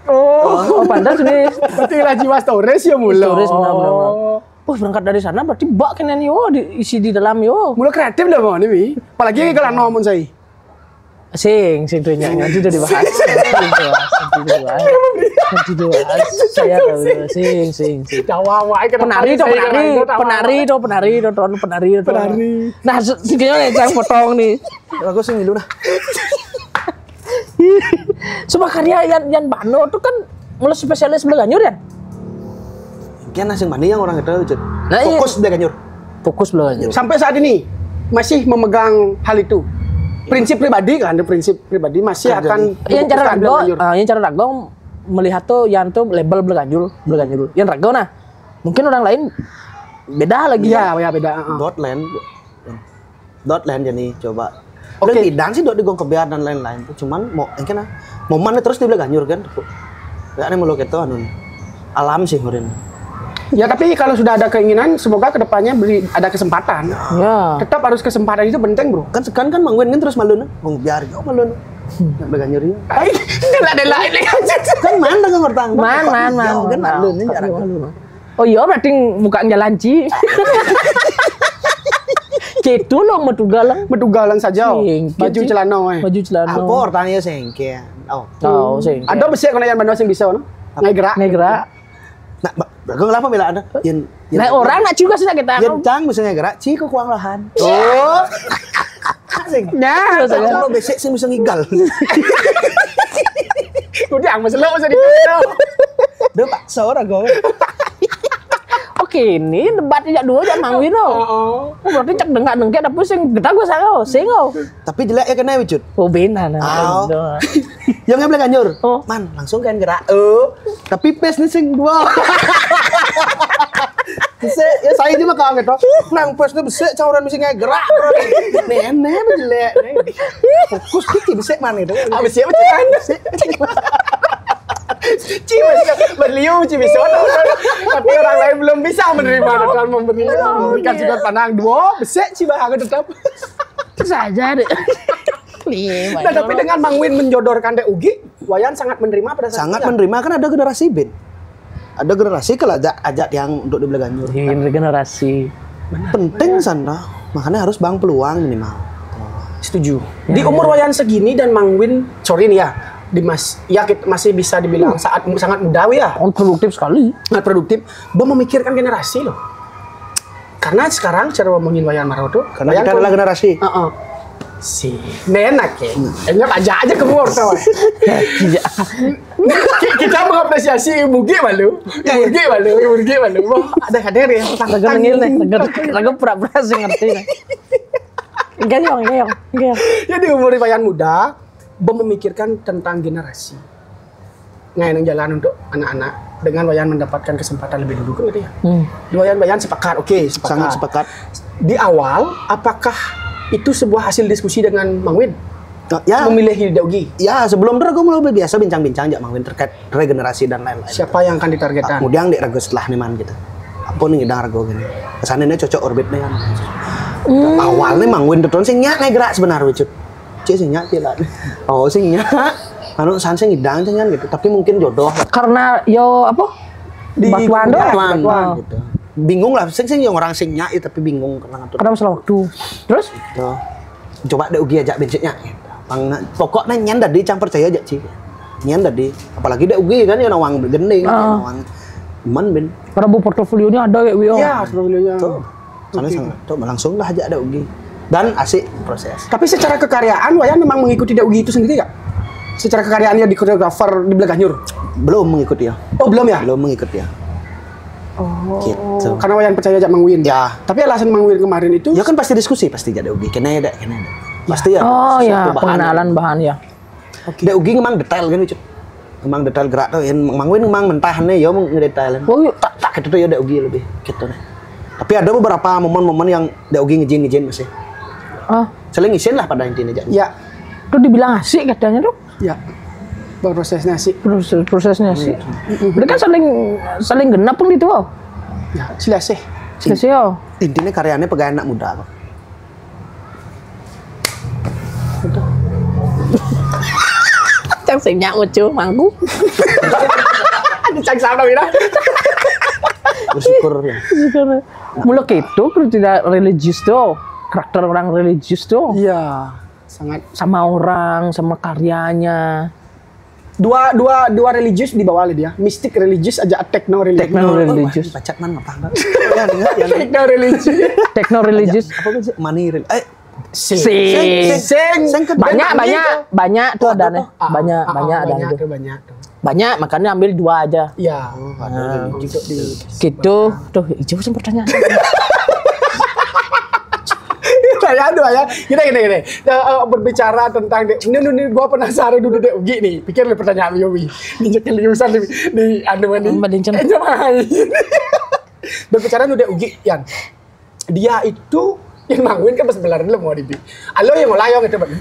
Oh, Pantas nih. berarti lah jiwa turis ya mula. Turis benar-benar. Wah, berangkat dari sana berarti bak kena nih diisi di dalam yo. Mula kreatif lah mau nih. Apalagi kalau ngomong saya. Sing tuh nanti udah dibahas. Nanti dibahas. Saya tahu sing. Jawa wae Penari. Nah, segini yang potong nih. Aku sing dulu nah. Coba karya Yan Bano tuh kan mulai spesialis Belaganyur ya? Kian asing mana yang orang itu, Cut. Nah, iya. Fokus Belaganyur. Fokus Belaganyur. Sampai saat ini masih memegang hal itu. Prinsip pribadi kan, prinsip pribadi masih akan Yang cara memfokuskan rago melihat tuh Yan tuh label Belaganyur. Yang rago nah. Mungkin orang lain beda lagi. Iya, ya beda. Dotland jadi coba. Oke, dan sih dot digong kebiar dan lain-lain. Cuman mau kan momennya terus di Belaganyur kan. Ya ini mulu gitu anu. Alam sih Hurin. Ya tapi kalau sudah ada keinginan, semoga kedepannya ada kesempatan. Ya. Tetap harus kesempatan itu penting bro. Kan sekarang kan Mang Wen kan terus malu mau biar yo malu. Belaganyur ya. Ay, dela ini Kan mana kan ngertang. Man. Kan malu nih jarak. Oh iya berarti bukan jalan Ci. Gitu loh Medugalang saja. Sing, Baju Ci. celana. Baju celana. Apa orangnya sengke. Tahu sing. Ada besi kalau yang bandar sing bisa no? Ngai gerak. Nah, bagong lapa bela ada. Nah orang nak juga sih kita. Yan cang misalnya gerak, ci ku kuang lahan. Oh. Sing. Nah, Kalau besek sih bisa ngigal. Udah masalah usah ditanya. Dia paksa orang go. Oke, ini debatnya dua aja Mang Wino. Berarti cek dengak ada pusing. Kita gue sing. Tapi jelek ya kena wujud. Oh benar nah. Yang nggak Belaganyur. Oh. Man, langsung kan gerak. Tapi pes nih sing dua. Ya saya juga kaget toh. Nang pes nih besek cauran mesti nggak gerak. Nenek jelek. Fokus kiki besek mana itu? Habis siapa kan? Ci masih berliu Ci bisa tapi orang lain belum bisa menerima dan memberikan sudut pandang dua besek Ci bahkan tetap Saja deh. nah, tapi dengan Mang Win menjodorkan Dek Ugi Wayan sangat menerima pada saat Sangat itu. menerima kan ada generasi band. Ada generasi kalau ajak yang untuk di Belaganyur. Generasi. Penting Sandra, makanya harus bang peluang minimal. Setuju. Di umur Wayan segini dan Mang Win, sorry nih ya, masih bisa dibilang saat sangat muda ya. Produktif sekali. Sangat produktif. Memikirkan generasi loh. Karena sekarang cara ngomongin Wayan Marau tuh, Karena kita adalah generasi. Si nenek ya. Enggak aja ke mur tau. Kita mengapresiasi Ibu G malu. Ibu G malu. Wah, ada kader ya. Raga nengil nih. Raga pura-pura sih ngerti nih. Enggak yong. Ya di umur Wayan muda, memikirkan tentang generasi. Ngain jalan untuk anak-anak dengan Wayan mendapatkan kesempatan lebih dulu kan gitu ya. Di Wayan sepakat, Sangat sepakat. Di awal, apakah itu sebuah hasil diskusi dengan Mang Win? Ya, Memilih Dek Ugi? ya sebelum itu aku mulai biasa bincang-bincang aja Mang Win terkait regenerasi dan lain-lain. Siapa yang akan ditargetkan? Kemudian di ragu setelah nih man gitu. Apa nih ngidang ragu gini. Kesannya cocok orbitnya kan. Awalnya Mang Win tuh sing nyak gerak sebenarnya wujud. Cik sing nyak lah. Oh sing nyak. Anu san sing ngidang kan gitu. Tapi mungkin jodoh. Karena yo apa? Di Batuan batuan doang. gitu. Bingung lah sing yang orang sing nyak tapi bingung karena ngatur. Karena masalah waktu. Terus? Tuh. Coba Dek Ugi ajak bensiknya. Pokoknya nyen tadi campur percaya aja Ci. Nyen tadi. Apalagi Dek Ugi kan ya nawang gending, nawang man ben. Prabu portofolionya ada kayak Wio. Ya, portofolionya. Tuh. Sangat tuh langsung lah ajak Dek Ugi. Dan asik proses. Tapi secara kekaryaan Wayan memang mengikuti Dek Ugi itu sendiri gak? Secara kekaryaan di koreografer di Belaganyur? Belum mengikuti ya. Oh belum ya? Belum mengikuti ya. Gitu. Karena Wayan percaya ajak Mang Win. Ya. Tapi alasan Mang Win kemarin itu Ya kan pasti diskusi pasti Dek Ugi. Kena ya Dek. Pasti ya. Oh ya, suatu bahan. pengenalan bahan ya. Dek Ugi memang detail kan Cuk. Memang detail gerak tuh. Mang Win memang mentahnya ya mau ngedetailin. Oh iya. Tak gitu tuh ya Dek Ugi lebih gitu nih. Tapi ada beberapa momen-momen yang Dek Ugi ngizin masih. Saling ngizin lah pada intinya aja. ya, Tuh dibilang asik katanya tuh. ya. Prosesnya sih. Prosesnya sih. Mereka saling genap pun gitu. Ya, silasih. Sih. Intinya karyanya pegawai anak muda kok. Xem sing nyak lucu mangku. Dicak sama dah. Bersyukur ya. Mula gitu tidak religius tuh. Karakter orang religius tuh. Iya, sangat Sama orang, sama karyanya. dua religius di bawah dia. Mistik religius aja techno religius. Techno religious. Bacak man apa enggak? Ya dengar ya. Techno religious. Techno religious. Apa sih? Money Sing. Sing Banyak tuh ada nih. Banyak ada itu. Banyak tuh. Banyak, makanya ambil 2 aja. Iya. Gitu di Gitu. Tuh, jauh sih pertanyaan. ya. Gini. Berbicara tentang ini gua penasaran dulu deh Ugi nih. Pikir lu pertanyaan Yowi. Ninjek liusan di anu ini. Bandingkan. Berbicara dulu deh Ugi, Yan. Dia itu yang bangun kan pas belar dulu mau dibi. Alo yang ngolayong itu, Bang.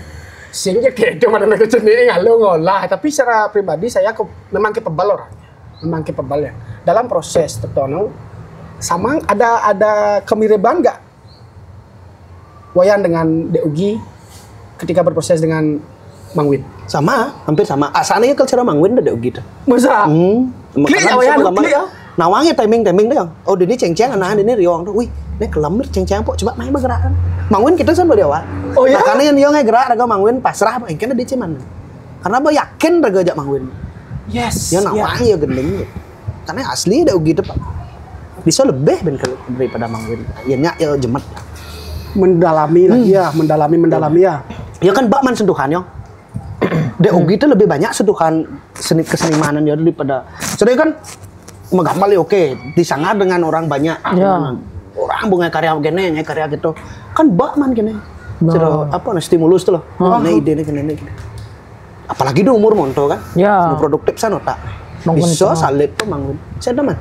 Sehingga kayak itu mana mereka sendiri alo ngolah. Tapi secara pribadi saya memang kebal orangnya. Memang kebal ya. Dalam proses tertono sama ada kemiripan nggak Wayan dengan Deugi ketika berproses dengan Mang Win? Sama, hampir sama. Asalnya kalau cara Mang Win udah gitu. Masa? Klik ya Wayan, klik ya. Nawangnya timing tuh yang. Oh, ini ceng-ceng anak ini riong tuh. Wih, ini kelamir ceng-ceng pok coba main bergerak. Mang Win kita sampai di awal. Oh ya? Karena yang gerak raga Mang Win pasrah apa karena dia cuman. Karena apa yakin raga ajak Mang Win. Yes. Ya nawang ya gendeng. Karena asli ada gitu Pak. Bisa lebih daripada Mang Win. Ya nyak ya jemet. Mendalami lagi ya, mendalami ya. Ya kan bakman sentuhan yang. Deugi itu lebih banyak sentuhan kesenimanan ya daripada. Soalnya kan megapal ya oke, disangat dengan orang banyak. Ya. Orang bunga karya gini, karya gitu. Kan bakman gini. Sudah apa stimulus tuh loh. Nah ide nih. Apalagi di umur monto kan. Ya. Produktif sana tak. Nongkrong Bisa sama. salib tuh Mang Win. Saya teman.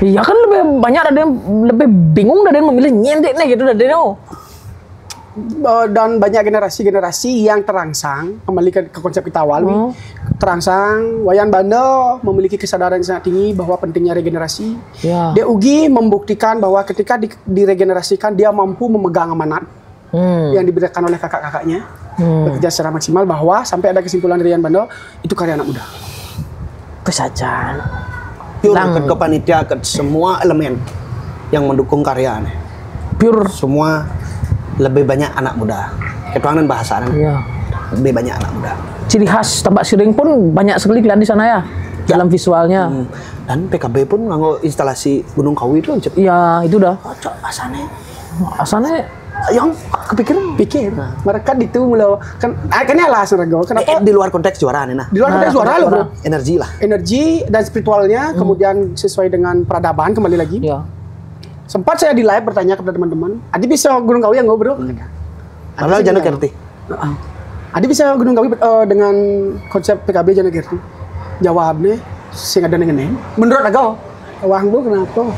Iya kan lebih banyak ada yang lebih bingung, ada yang memilih nyendek nih gitu ada yang. Dan banyak generasi yang terangsang kembali ke konsep kita awal terangsang Wayan Banda memiliki kesadaran yang sangat tinggi bahwa pentingnya regenerasi. Ya. Deugi membuktikan bahwa ketika diregenerasikan dia mampu memegang amanat yang diberikan oleh kakak-kakaknya, bekerja secara maksimal bahwa sampai ada kesimpulan dari Wayan Banda itu karya anak muda. Kesajan. Pure ke panitia ke semua elemen yang mendukung karyanya. Pure. Semua lebih banyak anak muda. Ketuanan bahasa Iya. lebih banyak anak muda. Ciri khas Tambak Siring pun banyak sekali kelihatan di sana ya. Dalam visualnya. Dan PKB pun nganggo instalasi Gunung Kawi itu cep. Iya, itu dah. Cocok asalnya. Asalnya Yang kepikiran Pikir mereka itu mulai kan akhirnya lah Surago. Kenapa? di luar konteks juara nih nah. Di luar konteks suara loh, Bro. Energi lah. Energi dan spiritualnya kemudian sesuai dengan peradaban kembali lagi. ya. Sempat saya di live bertanya kepada teman-teman, Adi bisa Gunung Kawi yang ngobrol? Padahal jangan ngerti. Adi bisa Gunung Kawi dengan konsep PKB jangan ngerti. Jawabnya sing ada nengen. Menurut aku, wah lu kenapa?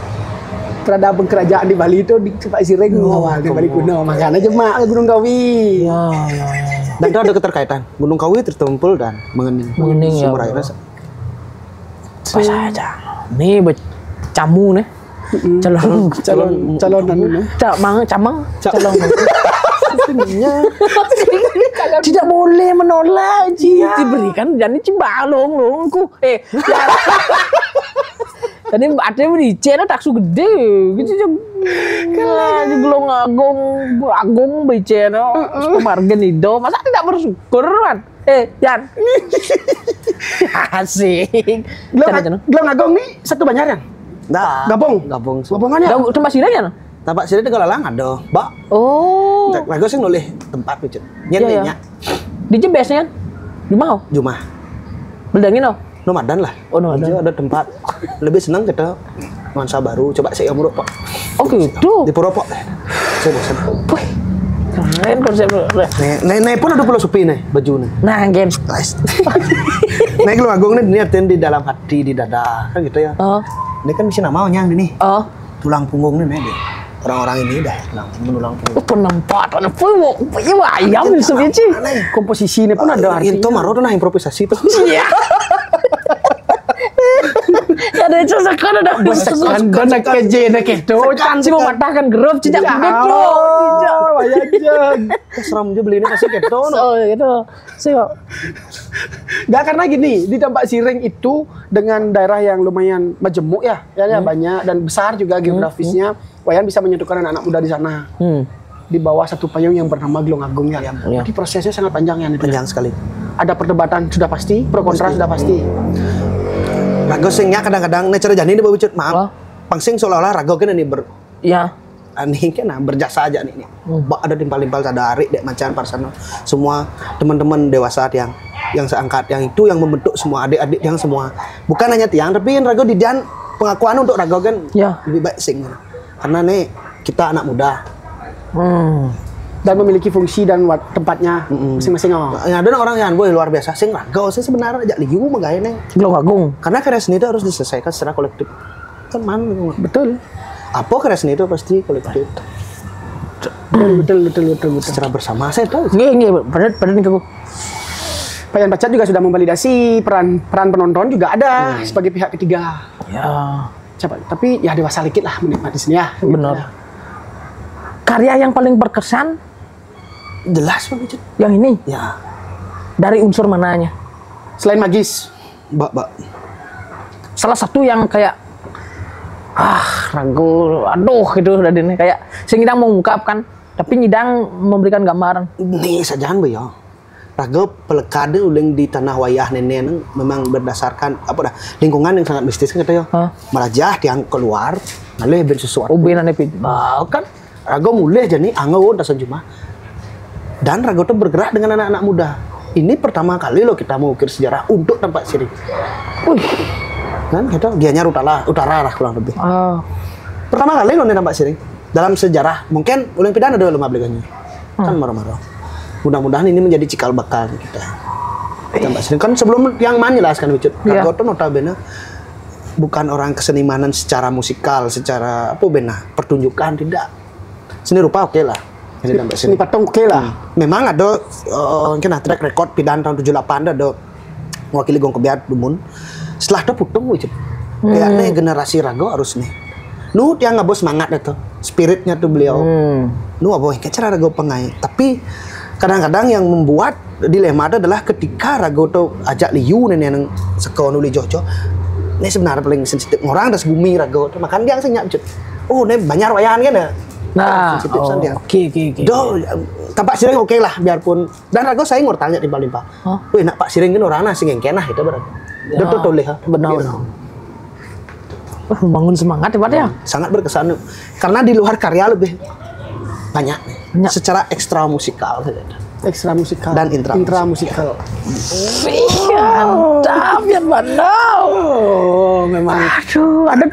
Peradaban kerajaan di Bali itu di Pak Sireng awal di Bali kuno, makanya jemaah Gunung Kawi. Ya. Dan itu ada keterkaitan. Gunung Kawi tertumpul dan mengening. Mengening, ya, Sumber airnya. Pas aja. Nih camu nih. Calon camang. Tidak boleh menolak diberikan jadi cimbalong longku tadi artinya di channel taksu gede gitu kalau di gelong agung bicara pemargen itu masa tidak bersyukur kan Yan asik Gelong Agung nih satu Banyaran. Nah, Gabung. Gabungannya. tempat siranya Tampak sini itu galang ada, Mbak. oh Lagu sih nolih tempat itu. Iya, iya. Nyennya. di jebes kan di mau Jumah. beldangin oh Nomadan lah. Oh, nomadan. Jadi ada tempat. Lebih senang kita nuansa baru. Coba saya umur Pak. oh gitu Di Purwopok. Saya bosan. wih keren konsep lu Nih pun ada pulau sepi nih baju nih. nah gen Guys. Nih Gelung Agung nih niatin di dalam hati, di dada kan gitu ya. oh Ini kan bisa namanya nih. oh Tulang punggung nih dia. Orang-orang ini dah tulang punggung. penempatan apa ayam sebenci Komposisinya pun ada Itu artinya. maro tuh nah improvisasi tuh. iya ada sesekan ada Dan nak kerja nak itu cantik mematahkan grup cicak gitu aja. Seram juga beli ini pasti keto. Oh gitu. Sih kok. Nggak, karena gini, di Tambak Siring itu dengan daerah yang lumayan majemuk ya, banyak dan besar juga geografisnya. Wayan bisa menyatukan anak-anak muda di sana. Di bawah satu payung yang bernama Gelong Agung ya. Jadi prosesnya sangat panjang ya. Panjang sekali. Ada perdebatan sudah pasti, pro kontra sudah pasti. Rago singnya kadang-kadang cara jani ini bawucut maaf. Pangsing seolah-olah rago kan ini Iya. Ini kan berjasa aja nih. Ada timpal-timpal sadari dek macan parsano. Semua teman-teman dewasa yang seangkat yang itu yang membentuk semua adik-adik yang semua. Bukan hanya tiang tapi yang rago didian pengakuan untuk rago kan lebih baik sing. Karena nih kita anak muda. Dan memiliki fungsi dan tempatnya masing-masing. Ya, ada orang yang boy luar biasa sing rago sih sebenarnya ajak liu magain nih. Gelong Agung. Karena karya seni itu harus diselesaikan secara kolektif. Kan mana? Betul. Apa karya seni itu pasti kolektif. Betul. Secara bersama saya tahu. Nggih, padahal nih aku. Payan Bacat juga sudah memvalidasi peran penonton juga ada sebagai pihak ketiga. Ya. Tapi ya dewasa dikit lah menikmati sini ya. Benar. Karya yang paling berkesan Jelas Pak. yang ini Ya. dari unsur mananya? Selain magis, Mbak. Salah satu yang kayak ragu, aduh itu dari ini kayak sing Ngidang mengungkapkan, tapi Ngidang memberikan gambaran. Nih sajaan Bu ya. Rago pelekade uling di tanah wayah nenek memang berdasarkan lingkungan yang sangat mistis kan katanya. Melajah yang keluar, lalu ben sesuatu. Ubenan epid. Kan rago mulai jadi angau dasan cuma. Dan rago itu bergerak dengan anak-anak muda. Ini pertama kali loh kita mengukir sejarah untuk Tambak Siring. Wih. Kan kita Gianyar utara lah kurang lebih. Pertama kali loh nih Tambak Siring dalam sejarah. Mungkin uling pidana ada lima beliganya. Kan marah-marah. Mudah-mudahan ini menjadi cikal bakal kita. Tambak Siring kan sebelum yang menjelaskan Wicut. Rago itu notabene bukan orang kesenimanan secara musikal, secara pertunjukan tidak. Seni rupa oke lah. seni patung oke lah. Memang ada mungkin track record pidan tahun 78 ada mewakili Gong Kebiat Dumun. Setelah itu putung Wicut. Kayaknya generasi Rago harus nih. Nu yang ngabos semangat itu, spiritnya tuh beliau. Nu apa kayak cara Rago pengai. Tapi kadang-kadang yang membuat dilema adalah ketika Rago tuh ajak liu nenek yang sekau nuli jojo. Ini sebenarnya paling sensitif orang das bumi Rago tuh makan dia senyap Wicut. Oh, ini banyak wayahan kan ya. Nah, oke. Do, Tambak Siring oke lah biarpun. Dan Rago saya ngurtanya timpal-timpal. Wih, nak Pak Siring kan orang sing yang kenah itu berarti. Betul toleh. Benar. Membangun semangat ya Pak ya. Sangat berkesan karena di luar karya lebih banyak. Secara ekstra musikal dan intra musikal. Mantap ya Bandau. Oh, memang. Aduh, ada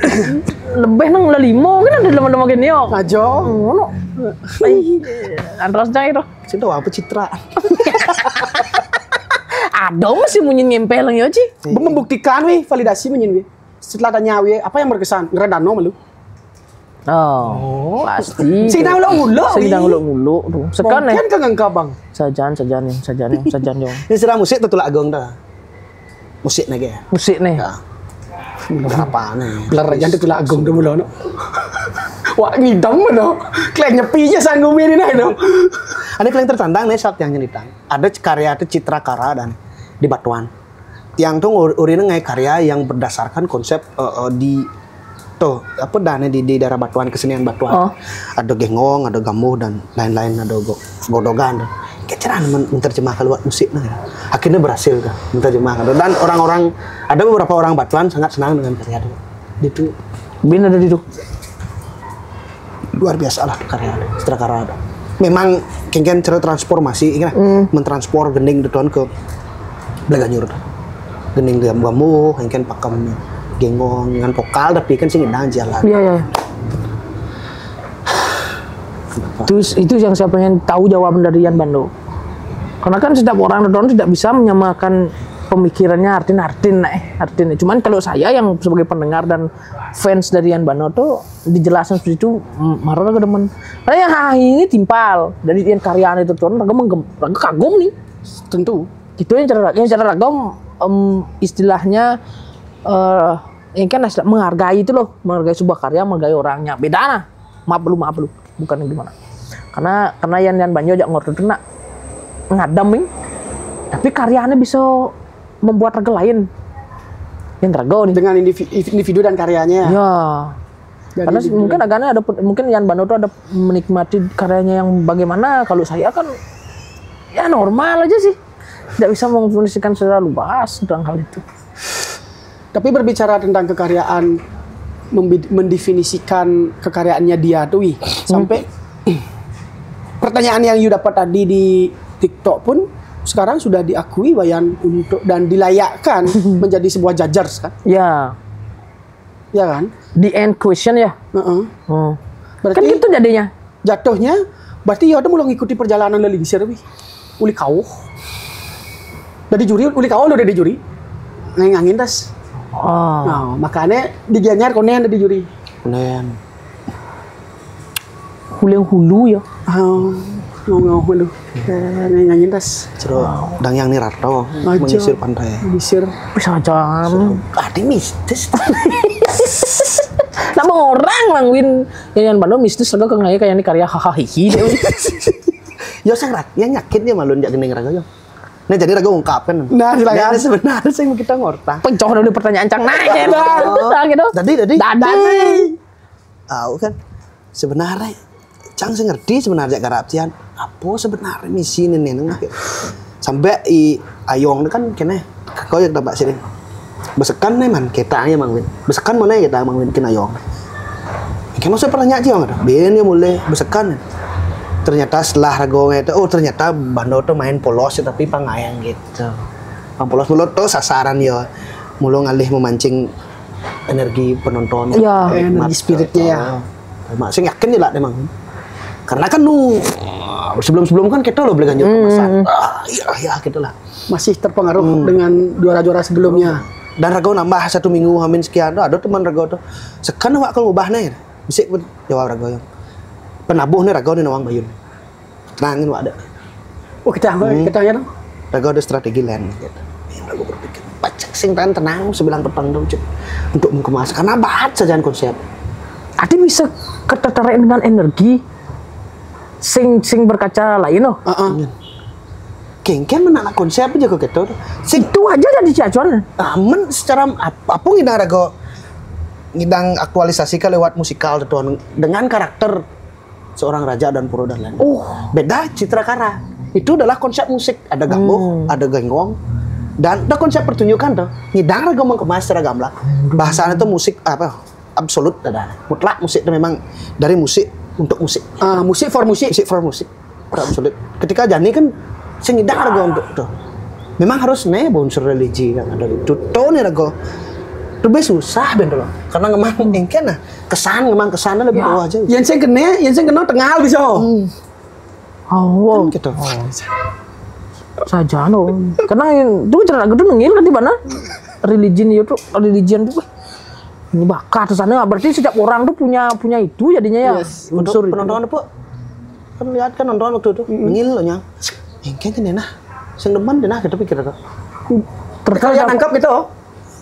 lebih nang limo kan ada lima gini yo. Ajo. Ngono. Antras itu. Cinta apa citra? Ada masih munyin ngempel ya Ci. Membuktikan validasi menyin setelah tanya apa yang berkesan? Ngeredano malu. Oh, pasti. Sing nang nguluk tuh. Sekan kan kang kabang. Sajan yo. Ini serah musik tuh agong dah. Musik nih ya. Musik nih. Berapa nih? Belar aja tuh agung dulu no. Wah ngidam no. Klek nyepinya sanggup ini no. Ada yang tertandang nih saat yang nyeritan. Ada karya itu Citra Kara dan di Batuan. Yang tuh urine ngai karya yang berdasarkan konsep di tuh apa dana di daerah Batuan, kesenian Batuan. Ada gengong, ada gamuh dan lain-lain, ada godogan. Keceran menerjemahkan lewat musik nah. Akhirnya berhasil kan menerjemahkan. Dan orang-orang ada beberapa orang Batuan sangat senang dengan karya itu. Bin ada di itu. Luar biasa lah karya Citra Kara. Memang kengken cara transformasi mentranspor gending deton ke Blaganyur. Gending gamuh, kengken pakem gengong dengan vokal tapi kan sing indang jalan. Iya. Terus itu yang saya pengen tahu jawaban dari Yan Bando. Karena kan setiap orang nonton tidak bisa menyamakan pemikirannya artin. Cuman kalau saya yang sebagai pendengar dan fans dari Yan Bando tuh dijelaskan seperti itu marah ke teman. Karena yang ini timpal dari yang karyanya itu tuh raga kagum nih. Tentu. Gitu yang cara ragam istilahnya yang kan menghargai itu loh, menghargai sebuah karya, menghargai orangnya. Beda nah. Maaf lu, bukan yang gimana. Karena yang banyak jak ngorto nak ngadam tapi karyanya bisa membuat raga lain. Yang raga nih. Dengan individu dan karyanya. Ya. Dari Karena individu. mungkin agaknya mungkin Yan Bano tuh ada menikmati karyanya yang bagaimana. Kalau saya kan ya normal aja sih. Tidak bisa mendefinisikan secara luas tentang hal itu. Tapi berbicara tentang kekaryaan, mendefinisikan kekaryaan dia tuh, sampai pertanyaan yang you dapat tadi di TikTok pun sekarang sudah diakui Wayan untuk dan dilayakkan menjadi sebuah judgers kan? Ya, Ya kan? the end question ya. Berarti Kan gitu jadinya. jatuhnya, berarti ya udah mulai ngikuti perjalanan dari Lisir, uli kau. Dari juri, uli kau udah di juri, ngangin tas. Oh. Nah, makanya digianyar konen di juri. Kemudian Hulu ya. Ngomong lu, ngangin tas. cero dang yang nih Rato Aja. menyisir pantai. Lisir. Bisa jam. Ada mistis. Nama orang langwin yang Bano mistis raga kayak ini karya hahaha hihi. Yo sang rat, yang yakin dia malu jak gendeng raga yo. Nah jadi raga ungkapkan. Nah, silakan. Nah, sebenarnya sing kita ngorta. Pencoh dulu pertanyaan cang nah gitu. Gitu. Tadi. Dadai. Tahu kan sebenarnya Cang sih ngerti sebenarnya karaptian apa sebenarnya misi ini neng sampai ayong kan kene kau yang dapat sini besekan nih man kita aja mangwin besekan mana kita mangwin kena ayong kena saya pernah nyaji orang ada biar dia mulai besekan ternyata setelah rago itu ternyata Bando tuh main polos tapi pangayang gitu polos mulut tuh sasaran ya mulu ngalih memancing energi penonton Ya, energi spiritnya ya. Saya yakin dia lah memang. Karena kan sebelum kan kita lo beli ganjil kemasan. Iya gitu lah. Masih terpengaruh dengan juara-juara sebelumnya. Dan rago nambah 1 minggu hamin sekian tuh ada teman rago tuh. Sekarang wak kalau ubah nih. Bisik pun jawab rago yang. Penabuh nih rago nih nawang bayun. Tenangin wak ada. Oh kita ya dong. Rago ada strategi lain gitu. Rago berpikir pacak sing tenang sebilang petang dong cip. Untuk mengemas karena bahat saja konsep. Adi bisa ketertarikan dengan energi sing berkaca lain loh. Kengken menak konsep aja kok gitu. Itu aja jadi ciacuan. Aman secara apa ngidang rago ngidang aktualisasi ke lewat musikal tuh dengan karakter seorang raja dan puro dan lain. Beda citrakara. Itu adalah konsep musik, ada gambo, ada genggong. Dan ada konsep pertunjukan tuh. Ngidang rago mengemas secara gamblang. Bahasanya tuh musik apa? Absolut ada. Mutlak musik itu memang dari musik untuk musik. Musik for musik. Musik for musik. Absolut. Ketika Jani kan sengidang rago untuk tuh. Memang harus nih unsur religi kan ada itu. Tuh nih rago. Lebih susah ben loh. Karena memang mungkin nah kesan lebih bawah aja. Yang saya kenal tengah bisa. Oh, Kan gitu. saja no. Karena itu cara gitu nengil kan di mana? Religion tuh. Ini bakat sana berarti setiap orang tuh punya itu jadinya ya. Yes. Untuk penonton apa? Kan lihat kan nonton waktu itu ngil loh nyang. Kayaknya nah. Sing demen deh nah kita pikir tuh. Kalian nangkap gitu.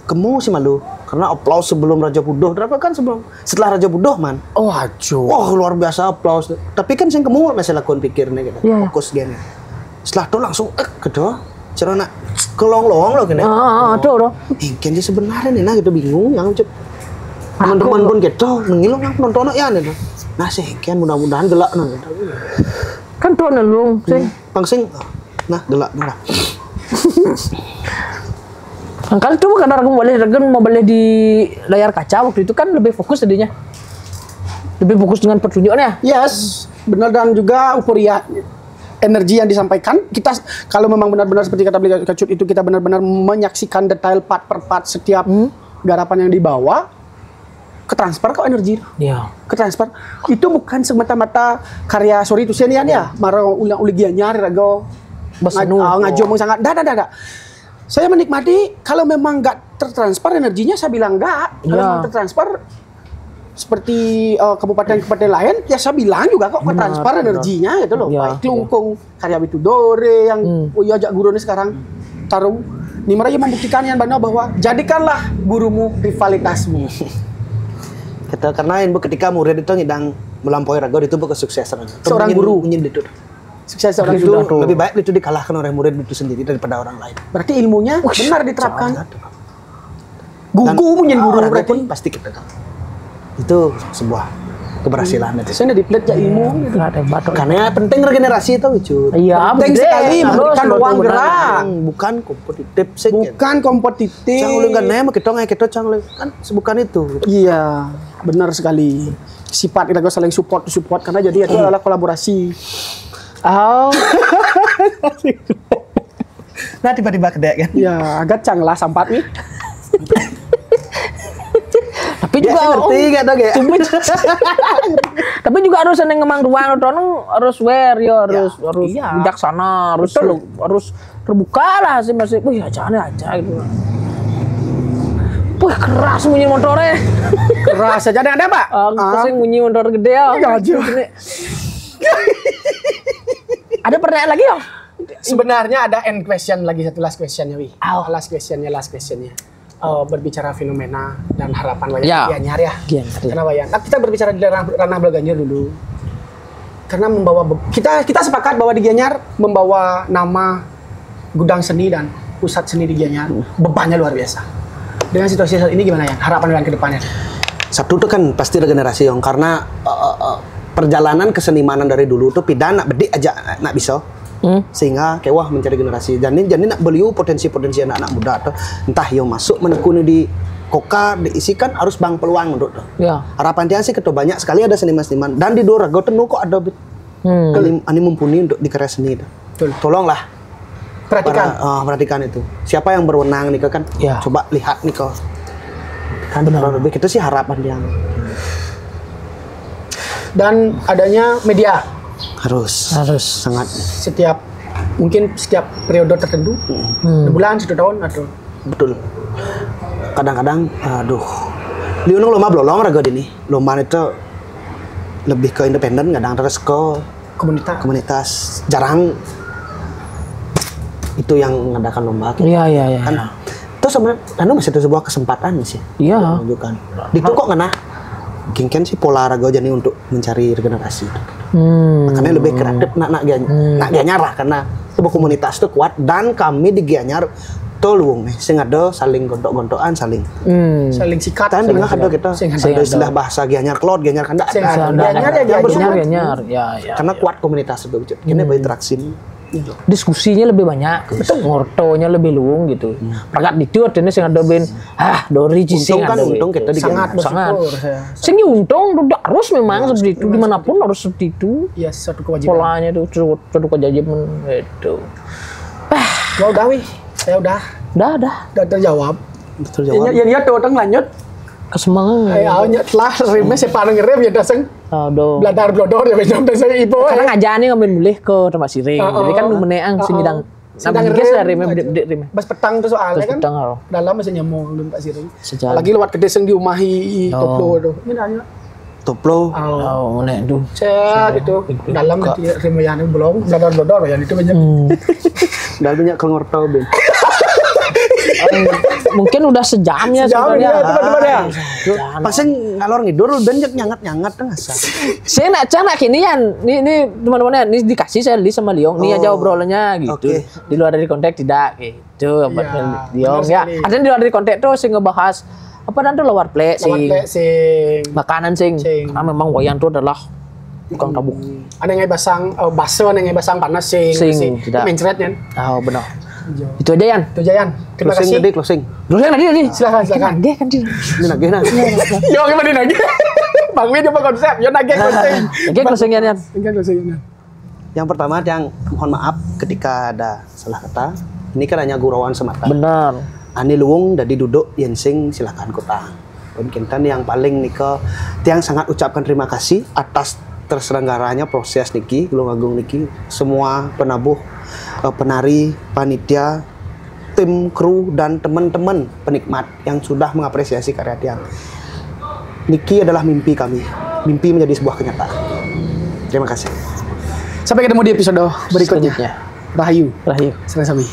Kemu sih malu karena aplaus sebelum Raja Budoh. Berapa kan setelah Raja Budoh man. Oh ajo. Wah luar biasa aplaus. Tapi kan sing kemu masih lakukan pikirnya gitu. Iya. Fokus gini. Setelah itu langsung gitu. Cerana kelong-long loh gini. Tuh. Kayaknya sebenarnya nih nah gitu bingung yang cep. Teman-teman pun gitu ngilung yang nonton ya nih. Nah sih kian mudah-mudahan gelak nah. Kan tuh nelung sih. Pangsing nah gelak nah. Angkal itu karena Ragun mau boleh di layar kaca waktu itu kan lebih fokus tadinya. Lebih fokus dengan pertunjukannya. Yes, benar dan juga euforia energi yang disampaikan. Kita kalau memang benar-benar seperti kata beliau Kacut itu kita benar-benar menyaksikan detail part per part setiap garapan yang dibawa ketransfer kok energi. Iya. Ketransfer itu bukan semata-mata karya sorry itu sianian ya. Maro ulang uligiannya rago ngajo mau sangat. Dah. Saya menikmati kalau memang nggak tertransfer energinya saya bilang nggak. Kalau memang tertransfer seperti kabupaten-kabupaten lain ya saya bilang juga kok transfer energinya gitu loh. Baik Klungkung, karya Bitudore yang ajak guru ini sekarang tarung. Nimara membuktikan yang benar bahwa jadikanlah gurumu rivalitasmu. Kita karena ketika murid itu ngidang melampaui Rago ditubuh kesuksesan. Seorang guru. Itu. Sukses seorang Itu guru. lebih baik itu dikalahkan oleh murid itu sendiri daripada orang lain. Berarti ilmunya benar diterapkan. Sangat. Gugu punya guru Rago berarti. pun pasti kita tahu. Itu sebuah keberhasilan itu. Saya udah diplet ya ilmu. Nggak ada batok. Karena penting regenerasi itu, Cut. Iya, Penting bener. sekali Harus memberikan ruang benar. gerak. Bukan kompetitif sih. Bukan kompetitif. Cang ulun kan nema kita cang ulun kan bukan itu. Iya, benar sekali. Sifat kita saling support karena jadi itu adalah kolaborasi. Oh, Nah tiba-tiba kedek kan. Ya, agak cang lah sampat nih. tapi Dia juga ngerti gak tuh kayak. tapi juga harus ada ngemang ruang itu harus aware ya, harus iya. bijaksana, harus terbuka lah sih masih. Wih, aja gitu. Wah, keras bunyi motornya. Keras aja ada Pak. Kesing bunyi motor gede ya. Gajah. Ada pertanyaan lagi ya? Sebenarnya ada end question lagi, satu last questionnya Wi. Oh. Last questionnya. Berbicara fenomena dan harapan Wayan Ya. Gianyar ya. Gianyar, ya. Karena Wayan, kita berbicara di ranah Belaganjar dulu. Karena kita sepakat bahwa di Gianyar membawa nama gudang seni dan pusat seni di Gianyar bebannya luar biasa. Dengan situasi saat ini gimana ya? Harapan Wayan ke depannya? Satu tuh kan pasti regenerasi yang karena perjalanan kesenimanan dari dulu tuh pidana bedik aja nak bisa. Sehingga kewah mencari generasi. Jadi nak beliau potensi-potensi anak-anak muda tuh entah yang masuk menekuni di koka diisikan harus bang peluang menurut tuh. Ya. Harapan dia sih banyak sekali ada seniman-seniman dan di Dorago tuh kok ada ani mumpuni untuk di karya seni tuh. Betul. Tolonglah Perhatikan. perhatikan itu. Siapa yang berwenang nih kan? Ya. Coba lihat nih kok. Kan benar. Lebih itu sih harapan dia. Dan adanya media Harus sangat mungkin setiap periode tertentu, 1 bulan, 1 tahun atau betul. Kadang-kadang liunung lomba belolong raga ini. Lomba itu lebih ke independen, kadang terus ke komunitas. Jarang itu yang mengadakan lomba. Iya. Kan itu sebenarnya masih ada sebuah kesempatan sih. Iya. Menunjukkan. Itu kok kena Gingken sih pola raga jadi untuk mencari regenerasi. Makanya lebih kreatif nak Gianyar lah karena sebuah komunitas itu kuat dan kami di Gianyar tolong nih sing ada saling gontok-gontokan saling sikat. kan dengar ada kita ada istilah bahasa Gianyar klot Gianyar kan Gianyar ya. karena kuat komunitas itu kini berinteraksi Diskusinya lebih banyak, ngortonya lebih luwung gitu. Prakat itu artinya sing ada ben dori cising kan ada. untung kita di sangat sangat. bersyukur. Sing untung udah harus memang seperti itu dimanapun harus seperti itu. Ya satu kewajiban. Polanya tuh suatu kewajiban itu. Ya udah Wi, saya udah terjawab. Ya tuh orang lanjut. Kesemangat. Ayo telah remeh sepaneng ngerem ya daseng. Aduh. Bladar blodor ya benyam daseng ibu. Karena ngajani ngambil boleh ke tempat siring. Jadi kan lu meneang sing ngidang. Sedang geus lah remeh bedek remeh. Bas petang tuh soalnya kan. Dalam masih nyamuk belum Pak Siring. Lagi lewat gede sing diumahi toplo tuh. Ini nanya. Toplo. Oh, ngene tuh. Cet itu dalam nanti remehane belum bladar blodor ya itu benyam. Dalam banyak kelorto ben. Mungkin udah sejamnya sebenarnya. Teman-teman ya. Pasang ngalor ngidul dan nyangat-nyangat tengah sa. Saya nak ini ya, ini teman-temannya, ini dikasih saya li sama Liong, ini aja obrolannya gitu. Okay. Di luar dari konteks tidak gitu, Liong ya. sekali. Ada di luar dari konteks tuh saya ngebahas apa nanti lawar plek sing makanan sing. Karena memang wayang itu adalah tukang tabuk. Ada yang basang baso, ada yang basang panas sing. Tidak. Mencret kan. Oh benar. Itu aja Yan. Itu aja Yan. Terima kasih. Closing. Closing tadi. Silakan. Nagih kan dia. Ini nagih nah. Yo gimana nagih? Bang Wi coba konsep. Yo nagih closing. Nagih closing Yan. Nagih closing Yan. Yang pertama yang mohon maaf ketika ada salah kata. Ini kan hanya gurauan semata. Benar. Ani luwung dadi duduk yen sing silakan kota. Mungkin yang paling nika tiang sangat ucapkan terima kasih atas terselenggaranya proses niki Tulung Agung niki semua penabuh penari panitia tim kru dan teman-teman penikmat yang sudah mengapresiasi karya tiang niki adalah mimpi kami mimpi menjadi sebuah kenyataan. Terima kasih Sampai ketemu di episode berikutnya. Rahayu. Rahayu. Sami-sami.